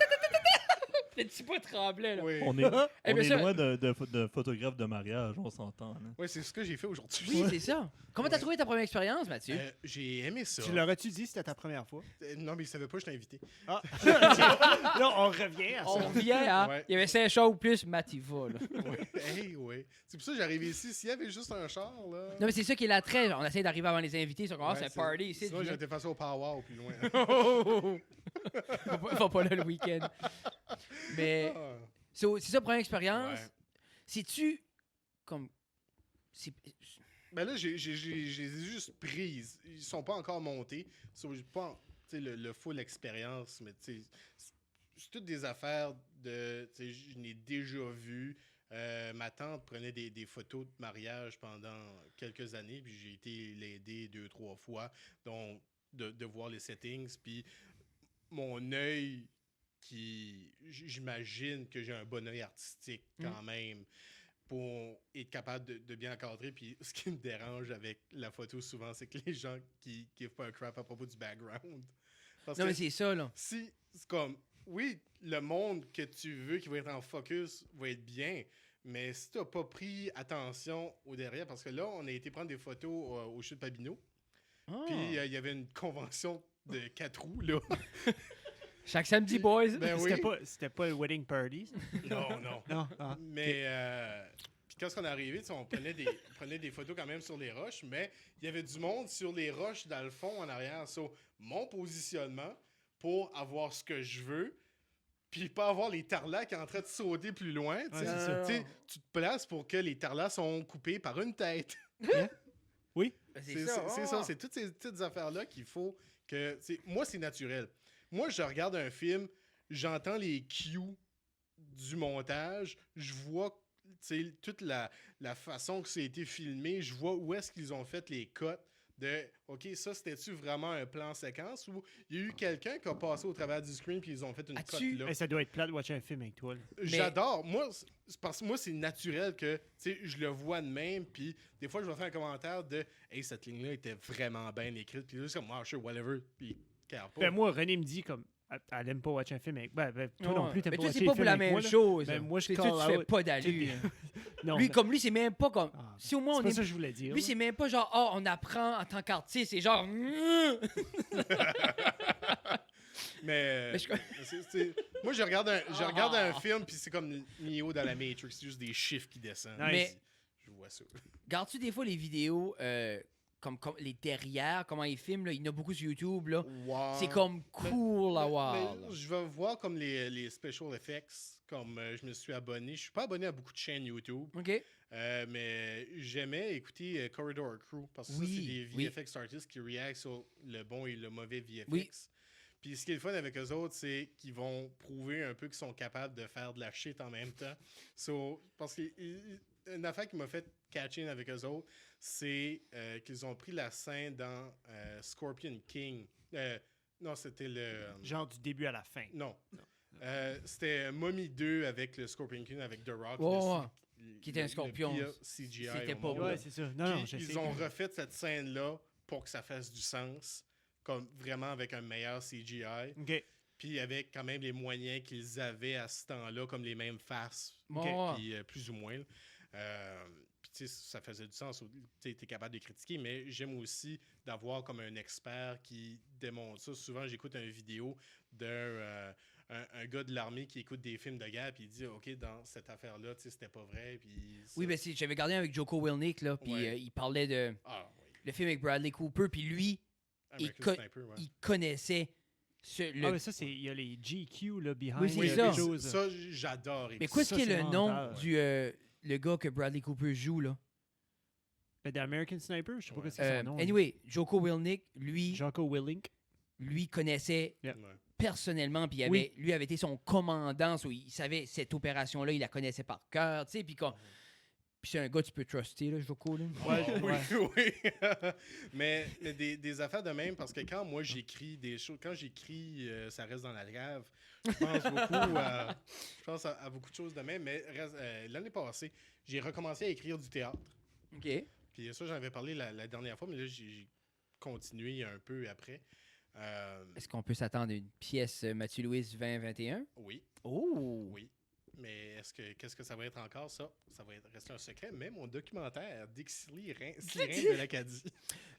Le petit pas tremblait, là. Oui, On est, Eh on bien, est ça- loin de photographe de mariage, on s'entend. Là. ouais, c'est ce que j'ai fait aujourd'hui. Oui, c'est ça. Comment t'as trouvé ta première expérience, Mathieu? J'ai aimé ça. Tu l'aurais-tu dit si c'était ta première fois? Non, mais il savait pas que je t'ai invité. Ah. Là, on revient à ça. On revient, hein? Ouais. Il y avait 5 chars ou plus, Matt, il va, là. Ouais. Hey, ouais. C'est pour ça que j'arrive ici. S'il y avait juste un char, là. Non, mais c'est ça qui est l'attrait. On essaie d'arriver avant les invités. Ils sont comme, ah, Ouais, c'est un party ici. Sinon, j'étais passé au Power plus loin. Ils vont pas là le week-end. Mais Ah. c'est ça, première expérience. Ouais. C'est-tu comme. c'est- Ben là, j'ai juste prises. Ils sont pas encore montés. J'ai pas le full expérience, mais c'est toutes des affaires de. Je n'ai déjà vu. Ma tante prenait des photos de mariage pendant quelques années, puis j'ai été l'aider 2, 3 fois, donc de voir les settings. Puis mon œil, j'imagine que j'ai un bon œil artistique quand même pour être capable de bien encadrer. Puis ce qui me dérange avec la photo souvent, c'est que les gens qui give pas un crap à propos du background. Parce Non, que mais c'est ça, là. si c'est comme, oui, le monde que tu veux qui va être en focus va être bien, mais si tu n'as pas pris attention au derrière, parce que là, on a été prendre des photos au chute Pabineau, Ah. puis il y avait une convention de 4 roues, là. Chaque samedi, boys. Ben oui. C'était pas le wedding party, ça? Non, non. Non. Ah, Mais puis quand on est arrivé, on prenait des photos quand même sur les roches, mais il y avait du monde sur les roches dans le fond en arrière. So, mon positionnement pour avoir ce que je veux, puis pas avoir les tarlas qui sont en train de sauter plus loin. Ouais, c'est ça. Tu te places pour que les tarlas sont coupés par une tête. Oui. Ben, C'est ça. C'est toutes ces petites affaires-là qu'il faut que... Moi, c'est naturel. Moi, je regarde un film, j'entends les cues du montage, je vois toute la façon que ça a été filmé, je vois où est-ce qu'ils ont fait les cuts de OK, ça, c'était-tu vraiment un plan séquence ou il y a eu quelqu'un qui a passé au travers du screen puis ils ont fait une As-tu- cut là. Hey, ça doit être plat de watcher un film avec toi. Là. J'adore. Moi, parce que moi, c'est naturel que je le vois de même. Puis des fois, je vais faire un commentaire de Hey, cette ligne-là était vraiment bien écrite. Puis là, c'est comme, sure, whatever. Puis, carre pas. Ben, moi, René me dit comme. Elle aime pas watcher un film avec. Ben, toi non plus, t'aimes Mais pas toi, watcher c'est un pas film pour la avec même moi, là. chose. Ben, moi, je C'est call toi, tu fais out. pas d'allure. Non, Lui, ben- comme lui, c'est même pas comme. Ah, Si au moins c'est on pas est. ça que je voulais dire. Lui, c'est même pas genre, on apprend en tant qu'artiste. C'est genre. Mais Mais je- moi, je regarde un film, puis c'est comme Neo dans la Matrix. C'est juste des chiffres qui descendent. Nice. Mais- Je vois ça. Gardes-tu des fois les vidéos, comme les derrière, comment ils filment, là? Il y en a beaucoup sur YouTube, là. Wow. C'est comme cool à voir. Mais je vais voir comme les special effects, comme je me suis abonné. Je suis pas abonné à beaucoup de chaînes YouTube, OK? mais j'aimais écouter Corridor Crew parce que ça, Oui, c'est des oui. VFX artists qui reactent sur le bon et le mauvais VFX. Oui. Puis ce qui est le fun avec eux autres, c'est qu'ils vont prouver un peu qu'ils sont capables de faire de la shit en même temps. Parce qu'une affaire qui m'a fait catch in avec eux autres, c'est qu'ils ont pris la scène dans Scorpion King. Non, c'était le... Genre du début à la fin. Non. C'était Mummy 2 avec le Scorpion King, avec The Rock. Ouais, le- Qui était un le scorpion. pire CGI C'était au pas monde. beau. Ouais, c'est ça. Non, Puis je sais. ils ont refait cette scène-là pour que ça fasse du sens, comme vraiment avec un meilleur CGI, OK. puis avec quand même les moyens qu'ils avaient à ce temps-là, comme les mêmes faces, Ouais. puis plus ou moins. Puis tu sais, ça faisait du sens. Tu es capable de critiquer, mais j'aime aussi d'avoir comme un expert qui démontre ça. Souvent, j'écoute une vidéo d'un un gars de l'armée qui écoute des films de guerre, puis il dit, OK, dans cette affaire-là, tu sais, c'était pas vrai. Puis ça- Oui, ben j'avais regardé avec Joko Wilnick, là, puis Ouais. il parlait de Ah, oui. le film avec Bradley Cooper, puis lui, American Sniper, ouais. il connaissait le... Ah, mais ça, c'est. Il y a les GQ, là, behind. Oui, c'est il y a ça. quelque chose. Ça, j'adore. Mais qu'est-ce ça, qui est c'est le nom mental, du le gars que Bradley Cooper joue, là? Ben, The American Sniper, je sais pas Ouais. ce que c'est son nom. Anyway, Joko Wilnick, lui Jocko Willink. connaissait Yeah. Ouais. personnellement, puis Oui. lui avait été son commandant, so il savait cette opération-là, il la connaissait par cœur, tu sais, puis puis c'est un gars que tu peux truster, là, Joko, là. Ouais, Oui, oui. mais des affaires de même, parce que quand moi j'écris des choses, quand j'écris Ça reste dans la grave, je pense à beaucoup de choses de même. Mais l'année passée, j'ai recommencé à écrire du théâtre. OK. Puis ça, j'en avais parlé la dernière fois, mais là, j'ai continué un peu après. Est-ce qu'on peut s'attendre à une pièce Mathieu Louise 2021? Oui, Oh! oui. Mais qu'est-ce que ça va être encore, ça? Ça va rester un secret. Mais mon documentaire, Dixili Sirène de l'Acadie.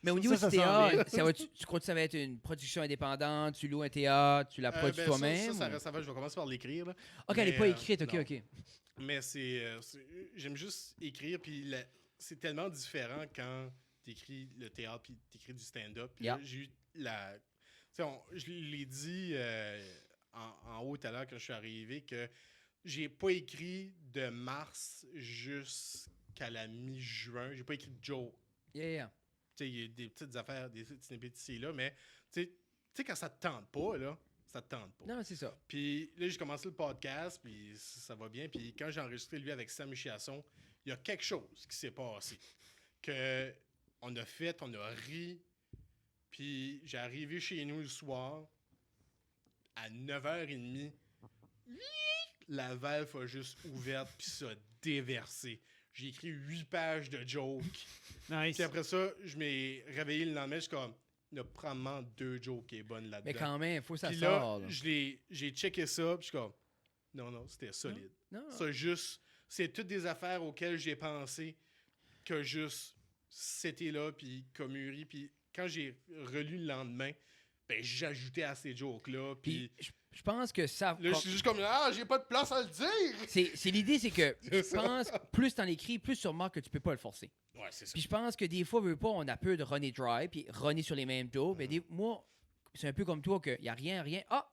Mais au niveau ça du s'en théâtre, tu crois que ça va être une production indépendante? Tu loues un théâtre? Tu la produis Ben, toi-même? ça va, je vais commencer par l'écrire. là. OK, elle n'est Mais, pas écrite. OK, non. OK. Mais j'aime juste écrire, puis c'est tellement différent quand t'écris le théâtre, puis t'écris du stand-up. Puis Yeah. là, j'ai eu je l'ai dit en haut tout à l'heure quand je suis arrivé, que j'ai pas écrit de mars jusqu'à qu'à la mi-juin. J'ai pas écrit de joke. Yeah. Tu sais, il y a des petites affaires, des petites snippets ici là, mais tu sais, quand ça te tente pas, là, ça te tente pas. Non, c'est ça. Puis là, j'ai commencé le podcast, puis ça va bien. Puis quand j'ai enregistré lui avec Sam Chiasson, il y a quelque chose qui s'est passé. Que on a ri. Puis j'ai arrivé chez nous le soir, à 9h30. La valve a juste ouverte, puis ça a déversé. J'ai écrit 8 pages de jokes. Nice. Puis après ça, je m'ai réveillé le lendemain, je suis comme, il y a probablement 2 jokes qui est bonne là-dedans. Mais quand même, il faut que ça Puis sorte. là, Là. j'ai checké ça, puis je suis comme, non, c'était solide. Non. Ça, juste, c'est toutes des affaires auxquelles j'ai pensé que juste, c'était là, puis comme mûri. Puis quand j'ai relu le lendemain, ben, j'ajoutais à ces jokes-là, puis Puis je pense que ça. là, je suis juste comme, j'ai pas de place à le dire! C'est l'idée, c'est que C'est je ça. pense, plus t'en écris, plus tu remarques que tu peux pas le forcer. Ouais, c'est ça. Puis je pense que des fois, veut pas, on a peur de runner dry, puis runner sur les mêmes jokes. Mais moi, c'est un peu comme toi, qu'il y a rien. Ah,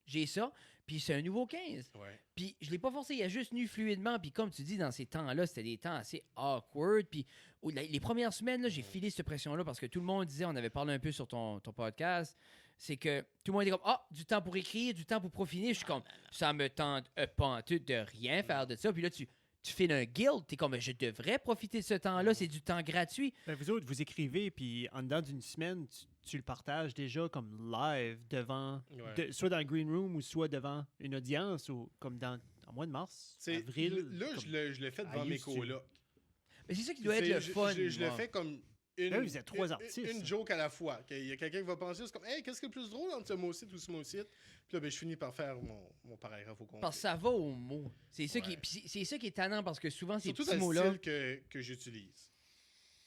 j'ai ça, puis c'est un nouveau 15. Ouais. Puis je l'ai pas forcé, il a juste nu fluidement. Puis comme tu dis, dans ces temps-là, c'était des temps assez awkward. Puis les premières semaines, là, j'ai filé cette pression-là parce que tout le monde disait, on avait parlé un peu sur ton podcast, c'est que tout le monde était comme, du temps pour écrire, du temps pour profiter. Je suis comme, ça me tente pas en tout de rien faire de ça. Puis là, tu fais un guild, t'es comme, je devrais profiter de ce temps-là, c'est du temps gratuit. Ben, vous autres, vous écrivez, puis en dedans d'une semaine, tu le partages déjà comme live devant, Ouais. soit dans le green room ou soit devant une audience, ou comme en mois de mars, C'est- avril. Là, comme- je l'ai fait devant mes used to. colocs. Mais c'est ça qui doit être le fun. Je le moi. fais comme Ben oui, vous êtes 3 artistes. une joke à la fois. Il y a quelqu'un qui va penser, c'est comme, hey, qu'est-ce qui est le plus drôle entre ce mot-ci ou ce mot-ci? Puis là, ben, je finis par faire mon paragraphe au complet. Parce que ça va au mot. C'est ça, Ouais. c'est ça qui est tannant parce que souvent, ces Surtout petits dans le mots-là. style que j'utilise.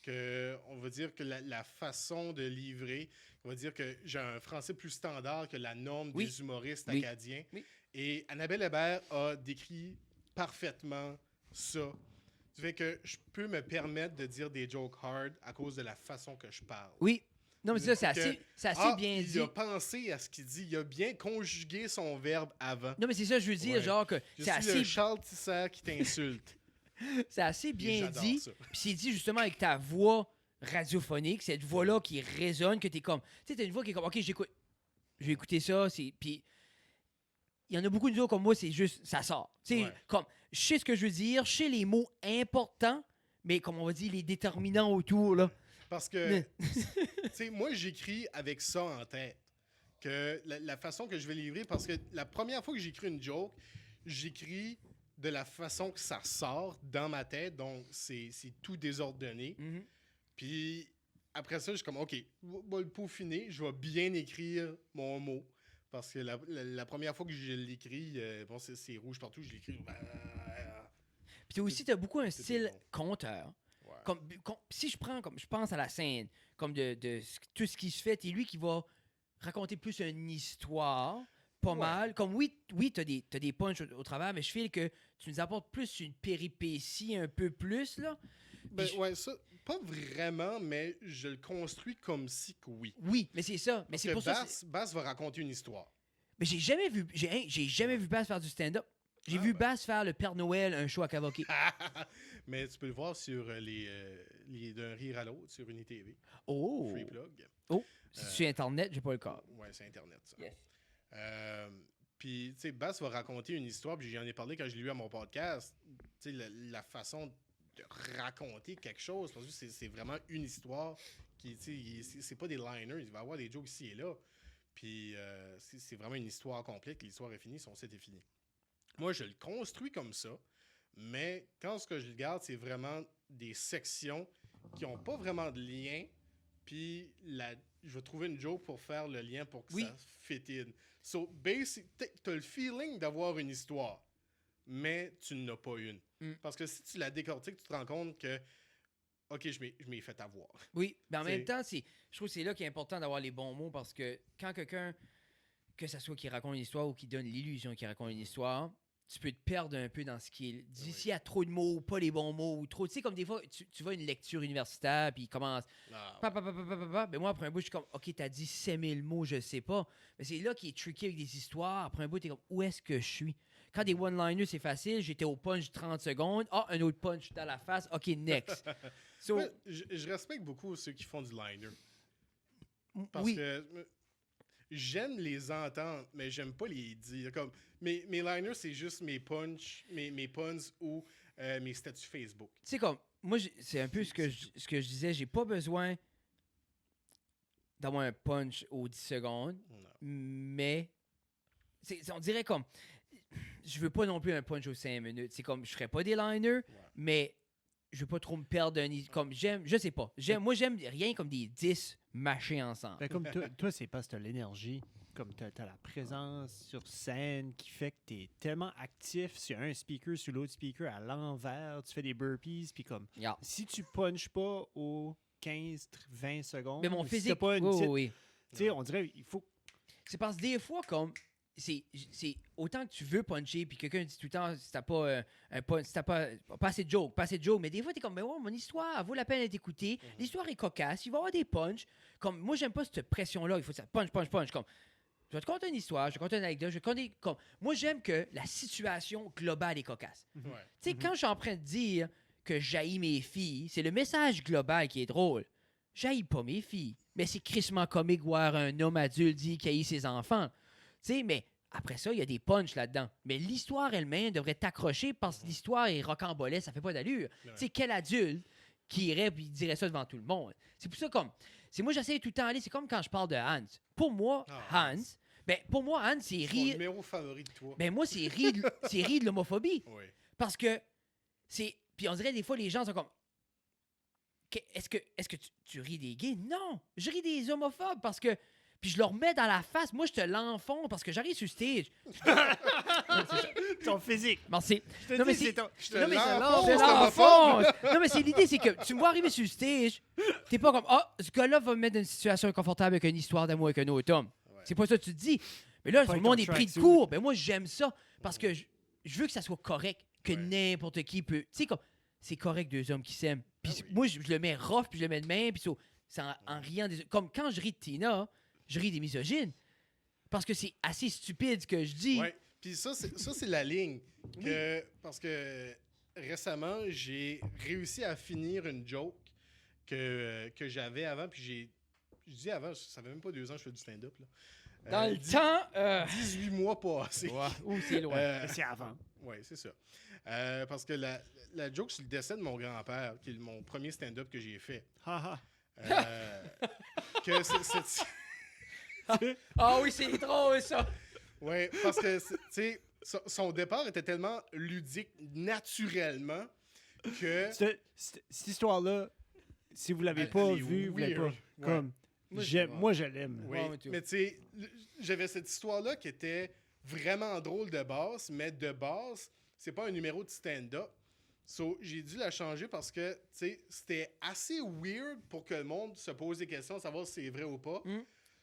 On va dire que la façon de livrer, on va dire que j'ai un français plus standard que la norme Oui. des humoristes Oui. acadiens. Oui. Et Annabelle Hébert a décrit parfaitement ça. Ça fait que je peux me permettre de dire des jokes hard à cause de la façon que je parle. Oui. Non, mais c'est ça, Que, c'est assez bien il dit. a pensé à ce qu'il dit. Il a bien conjugué son verbe avant. Non, mais c'est ça, je veux dire, Ouais. genre que Je c'est suis le assez, Charles Tisser qui t'insulte. c'est assez bien j'adore dit. ça. Puis c'est dit justement avec ta voix radiophonique, cette voix-là qui résonne, que t'es comme. Tu sais, t'as une voix qui est comme, OK, j'écoute. Je vais écouter ça. Puis il y en a beaucoup de gens comme moi, c'est juste, ça sort. Tu sais, Ouais. comme, je sais ce que je veux dire, je sais les mots importants, mais comme on va dire, les déterminants autour, là. Parce que, tu sais, moi, j'écris avec ça en tête. Que la façon que je vais livrer, parce que la première fois que j'écris une joke, j'écris de la façon que ça sort dans ma tête, donc c'est tout désordonné. Mhm. Puis après ça, je suis comme, OK, je vais le peaufiner, je vais bien écrire mon mot. Parce que la première fois que je l'écris, bon, c'est rouge partout, je l'écris. Puis aussi, t'as beaucoup un Tout est style bon. conteur. Ouais. Si je prends, comme je pense à la scène, comme tout ce qui se fait, et lui qui va raconter plus une histoire, pas Ouais. mal. Comme oui, t'as des punchs au travers, mais je file que tu nous apportes plus une péripétie un peu plus, là. Ben, Puis ouais, ça, pas vraiment, mais je le construis comme si que oui. Oui, mais c'est ça. Mais Parce c'est que pour ça. Bass va raconter une histoire. Mais j'ai jamais vu Bass faire du stand-up. J'ai Ah, vu ben. Bass faire le Père Noël, un show à Cavoquet. Mais tu peux le voir sur les d'un rire à l'autre sur UniTV. Oh! Free plug. Si sur Internet, j'ai pas le cas. Ouais, c'est Internet, ça. Yes. Puis, tu sais, Bass va raconter une histoire, puis j'en ai parlé quand je l'ai eu à mon podcast. Tu sais, la façon de raconter quelque chose, parce que c'est vraiment une histoire qui, tu sais, c'est pas des liners, il va y avoir des jokes ici et là. Puis, c'est vraiment une histoire complète, l'histoire est finie, son site est fini. Moi, je le construis comme ça, mais quand ce que je regarde, c'est vraiment des sections qui n'ont pas vraiment de lien, puis je vais trouver une joke pour faire le lien pour que Oui. ça fit in. So, t'as le feeling d'avoir une histoire, mais tu n'as pas une. Mm. Parce que si tu la décortiques, tu te rends compte que, OK, je m'ai fait avoir. Oui, mais en C'est- même temps, je trouve que c'est là qu'il est important d'avoir les bons mots parce que quand quelqu'un, que ce soit qui raconte une histoire ou qui donne l'illusion qu'il raconte une histoire, tu peux te perdre un peu dans ce qui est dit. Oui. S'il y a trop de mots, pas les bons mots, ou trop. Tu sais, comme des fois, tu vas à une lecture universitaire, puis il commence. Ah, Ben moi, après un bout, je suis comme, OK, t'as dit 5000 mots, je sais pas. Mais c'est là qui est tricky avec des histoires. Après un bout, t'es comme, où est-ce que je suis? Quand des one-liners, c'est facile. J'étais au punch 30 secondes. Ah, un autre punch dans la face. OK, next. So, Moi, je respecte beaucoup ceux qui font du liner. Parce oui. que j'aime les entendre, mais j'aime pas les dire. Comme, mes liners, c'est juste mes punch, mes puns ou mes statuts Facebook. Tu sais, comme, moi, c'est un peu ce que je disais. J'ai pas besoin d'avoir un punch aux 10 secondes, Non. mais on dirait comme, je veux pas non plus un punch aux 5 minutes. C'est comme, je ferais pas des liners, mais je veux pas trop me perdre comme je sais pas. Moi, j'aime rien comme des 10 mâchés ensemble. Ben, comme toi, c'est parce que t'as l'énergie. Comme t'as la présence sur scène qui fait que t'es tellement actif sur un speaker, sur l'autre speaker, à l'envers, tu fais des burpees, puis comme, Yeah. si tu punches pas aux 15-20 secondes, Mais mon si t'as physique, pas une oui, petite- oui. tu sais, on dirait, il faut... C'est parce que des fois, comme, c'est autant que tu veux puncher, puis quelqu'un dit tout le temps, si t'as pas un punch, si t'as pas assez de joke, mais des fois, t'es comme, mais ouais, mon histoire, elle vaut la peine d'être écoutée, l'histoire est cocasse, il va y avoir des punchs. Comme, moi, j'aime pas cette pression-là, il faut que ça punch, comme, je vais te conter une histoire, je vais te conter une anecdote, je vais te conter, comme, moi, j'aime que la situation globale est cocasse. Ouais. Tu sais, quand je suis en train de dire que j'haïs mes filles, c'est le message global qui est drôle. J'haïs pas mes filles. Mais c'est crissement comique voir un homme adulte dire qu'il haït ses enfants. Tu sais, mais après ça, il y a des punchs là-dedans. Mais l'histoire elle-même devrait t'accrocher parce que l'histoire est rocambolesque, ça fait pas d'allure. Tu sais, quel adulte qui irait et dirait ça devant tout le monde? C'est pour ça comme... Moi, j'essaie tout le temps d'aller, c'est comme quand je parle de Hans. Pour moi, Hans, c'est Mon rire... numéro favori de toi. Ben moi, c'est rire de l'homophobie. Oui. Parce que c'est... Puis on dirait des fois, les gens sont comme... Est-ce que tu ris des gays? Non! Je ris des homophobes parce que... Puis je leur mets dans la face. Moi, je te l'enfonce parce que j'arrive sur stage. Ton physique. Merci. Je te Non, mais dis, c'est- c'est ton... Je te Non, mais l'enfonce, je homophobe. l'enfonce! Non, mais c'est l'idée, c'est que tu me vois arriver sur le stage, t'es pas comme, ah, ce gars-là va me mettre dans une situation inconfortable avec une histoire d'amour avec un autre homme. Ouais. C'est pas ça que tu te dis. Mais là, Pas tout le avec monde ton est pris de tracksuit. court. Ben moi, j'aime ça parce que je veux que ça soit correct, que Ouais. n'importe qui peut. Tu sais, comme, c'est correct deux hommes qui s'aiment. Puis Ah oui. moi, je le mets rough, puis je le mets de main, puis c'est en riant des. Comme quand je ris de Tina, je ris des misogynes. Parce que c'est assez stupide ce que je dis. Ouais. Puis ça, c'est la ligne. Parce que récemment, j'ai réussi à finir une joke que j'avais avant. Puis je dis avant, ça fait même pas 2 ans que je fais du stand-up. Là. Dans le temps. 18 mois passés. Ouh, c'est loin. Mais c'est avant. Oui, c'est ça. Parce que la joke sur le décès de mon grand-père, qui est mon premier stand-up que j'ai fait, Ha, ha. que c'est Ah oui, c'est drôle, ça. ouais, parce que, tu sais, son départ était tellement ludique naturellement que... Cette histoire-là, si vous l'avez Elle pas est vue, vous l'avez pas. weird. Comme, moi, je l'aime. Oui, Ouais, moi, tout. mais tu sais, j'avais cette histoire-là qui était vraiment drôle de base, mais de base, c'est pas un numéro de stand-up. So, j'ai dû la changer parce que, tu sais, c'était assez weird pour que le monde se pose des questions, savoir si c'est vrai ou pas. Mm.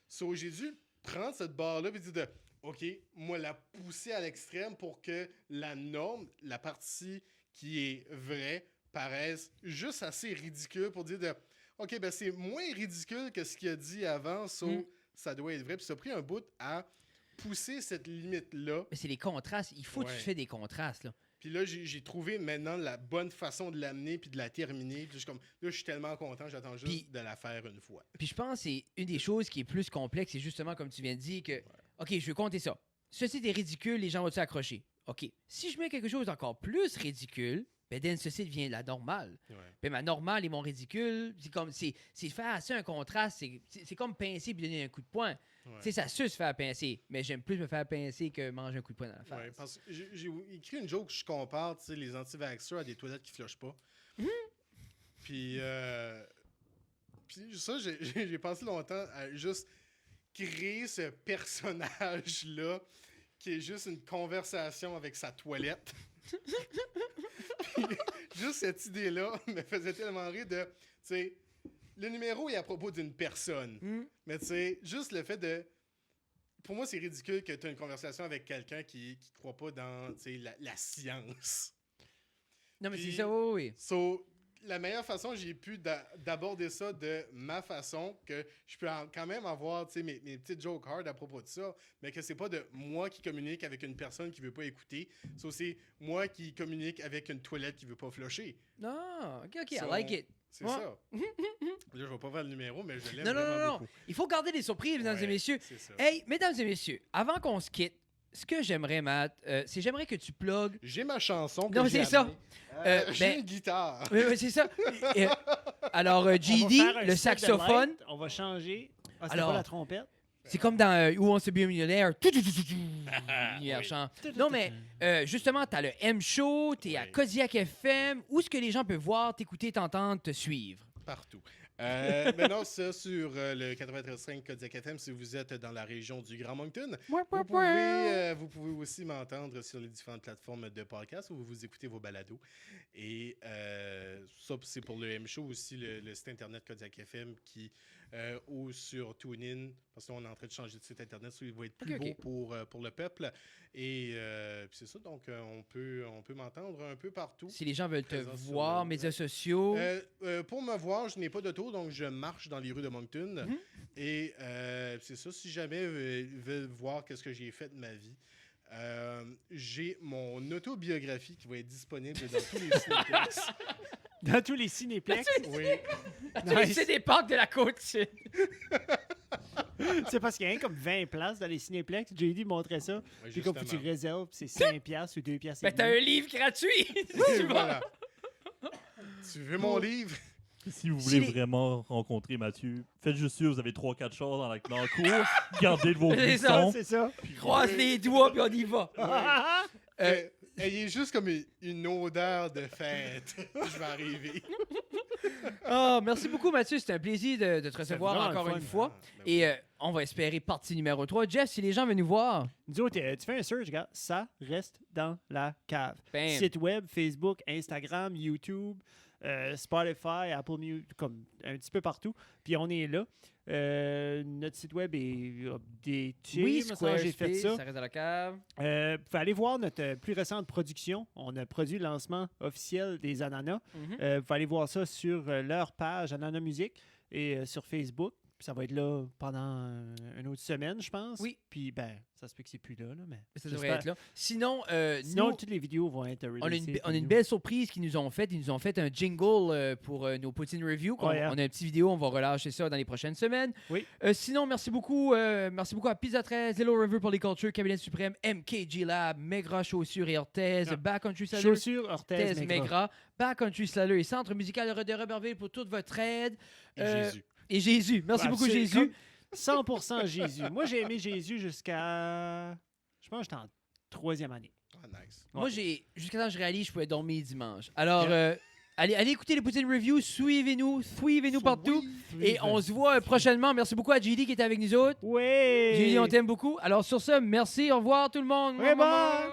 So, j'ai dû prendre cette barre-là et dire OK, moi, la pousser à l'extrême pour que la norme, la partie qui est vraie, paraisse juste assez ridicule pour dire OK, ben c'est moins ridicule que ce qu'il a dit avant, so ça doit être vrai. Puis ça a pris un bout à pousser cette limite-là. Mais c'est les contrastes. Il faut que Ouais. tu fais des contrastes, là. Puis là, j'ai trouvé maintenant la bonne façon de l'amener puis de la terminer. Puis là, je suis tellement content, j'attends juste Puis- de la faire une fois. Puis je pense que c'est une des choses qui est plus complexe, c'est justement comme tu viens de dire que, OK, je veux compter ça. Ceci est ridicule, les gens vont s'accrocher. OK. Si je mets quelque chose d'encore plus ridicule, ben then ceci devient la normale. Ouais. Ben ma normale et mon ridicule, c'est faire assez un contraste, c'est comme pincer puis donner un coup de poing. Ouais. Tu sais, ça suce faire pincer, mais j'aime plus me faire pincer que manger un coup de poing dans la face. Ouais, parce que j'ai écrit une joke que je compare, tu sais, les anti-vaxxers à des toilettes qui flushent pas. Puis ça, j'ai passé longtemps à juste créer ce personnage-là qui est juste une conversation avec sa toilette. Puis, juste cette idée-là me faisait tellement rire de, tu sais, le numéro est à propos d'une personne. Mais tu sais, juste le fait de... Pour moi, c'est ridicule que tu aies une conversation avec quelqu'un qui croit pas dans, tu sais, la science. Non, mais Puis- c'est ça, oui, oui. So, la meilleure façon, j'ai pu d'aborder ça de ma façon, que je peux quand même avoir mes petites jokes hard à propos de ça, mais que c'est pas de moi qui communique avec une personne qui veut pas écouter, c'est aussi moi qui communique avec une toilette qui veut pas flusher. Non, OK, I So, like it. C'est Ouais. ça. Là, je vais pas faire le numéro, mais je l'aime Non, vraiment beaucoup. Il faut garder des surprises, mesdames et Ouais, messieurs. c'est ça. Hey, mesdames et messieurs, avant qu'on se quitte, ce que j'aimerais, Matt, c'est j'aimerais que tu plugues. J'ai ma chanson que Non, j'ai c'est ça. amenée. J'ai Ben- une guitare. Oui, c'est ça. Alors, On va GD, faire un le set de saxophone, light, on va changer. Ah, c'est Alors- pas la trompette. c'est comme dans Who Wants to Be a Millionaire. Lumière chante. Non, mais justement, t'as le M-Show, t'es à Oui. Kodiak FM. Où est-ce que les gens peuvent voir, t'écouter, t'entendre, te suivre? Partout. Maintenant, ça sur le 93.5 Kodiak FM si vous êtes dans la région du Grand Moncton. Vous pouvez aussi m'entendre sur les différentes plateformes de podcast où vous écoutez vos balados. Et ça, c'est pour le M-Show aussi, le site internet Kodiak FM ou sur TuneIn, parce qu'on est en train de changer de site internet, so il va être plus Ok. beau pour le peuple. Et puis c'est ça, donc on peut m'entendre un peu partout. Si les gens veulent te Présent sur voir, le- médias sociaux. Pour me voir, je n'ai pas d'auto, donc je marche dans les rues de Moncton. Et c'est ça, si jamais ils veulent voir qu'est-ce que j'ai fait de ma vie, j'ai mon autobiographie qui va être disponible dans tous les cinéplex. Dans tous les cinéplex. Oui, Nice. C'est des parcs de la côte sud. C'est parce qu'il y a rien comme 20 places dans les cinéplex. JD montrait ça. Puis comme faut que tu justement. réserves, c'est 5 piastres ou 2 piastres. Ben, t'as un livre gratuit. Et voilà. Tu veux mon livre? Si vous Si voulez les- vraiment rencontrer Mathieu, faites juste sûr, vous avez 3-4 chars dans la cour, gardez vos C'est ça, buissons. C'est ça. Croise les doigts, puis on y va. Ayez juste comme une odeur de fête. Je vais arriver. Oh, merci beaucoup, Mathieu. C'était un plaisir de te recevoir vraiment encore le fun. une fois. Ben Et on va espérer partie numéro 3. Jeff, si les gens veulent nous voir, Nous autres, tu fais un search, regarde, ça reste dans la cave. Bam. Site web, Facebook, Instagram, YouTube, Spotify, Apple Music, comme un petit peu partout. Puis on est là. Notre site web est updaté. oui, me semble, j'ai fait ça. reste dans la cave. Vous pouvez aller voir notre plus récente production. On a produit le lancement officiel des Ananas. Mhm. Vous pouvez aller voir ça sur leur page Ananas Musique et sur Facebook. Puis ça va être là pendant une autre semaine, je pense. Oui. Puis, ben, ça se peut que c'est plus là, mais Ça devrait j'espère. être là. Sinon, Sinon, nous, toutes les vidéos vont être on a releasées. on a une belle surprise qu'ils nous ont faite. Ils nous ont fait un jingle pour nos poutine review. Ouais, hein. On a une petite vidéo, on va relâcher ça dans les prochaines semaines. Oui. Sinon, merci beaucoup à Pizza 13, Hello River Polyculture, Cabinet Suprême, MKG Lab, Megra Chaussures et Orthèse, Ah. Backcountry Salers, Chaussures, Orthèse, Orthèse Maigrat. Megra, Backcountry Slaller et Centre musical de Robertville pour toute votre aide. Et Euh, Jésus. Et Jésus. Merci Ouais, beaucoup, c'est Jésus. comme 100% Jésus. Moi, j'ai aimé Jésus jusqu'à... Je pense que j'étais en 3e année. Ah, nice. Moi, jusqu'à temps que je réalise, je pouvais dormir dimanche. Alors, allez écouter les poutines reviews, suivez-nous partout. Et on se voit prochainement. Merci beaucoup à JD qui était avec nous autres. Ouais! JD, on t'aime beaucoup. Alors, sur ce, merci. Au revoir, tout le monde. Ouais, bye!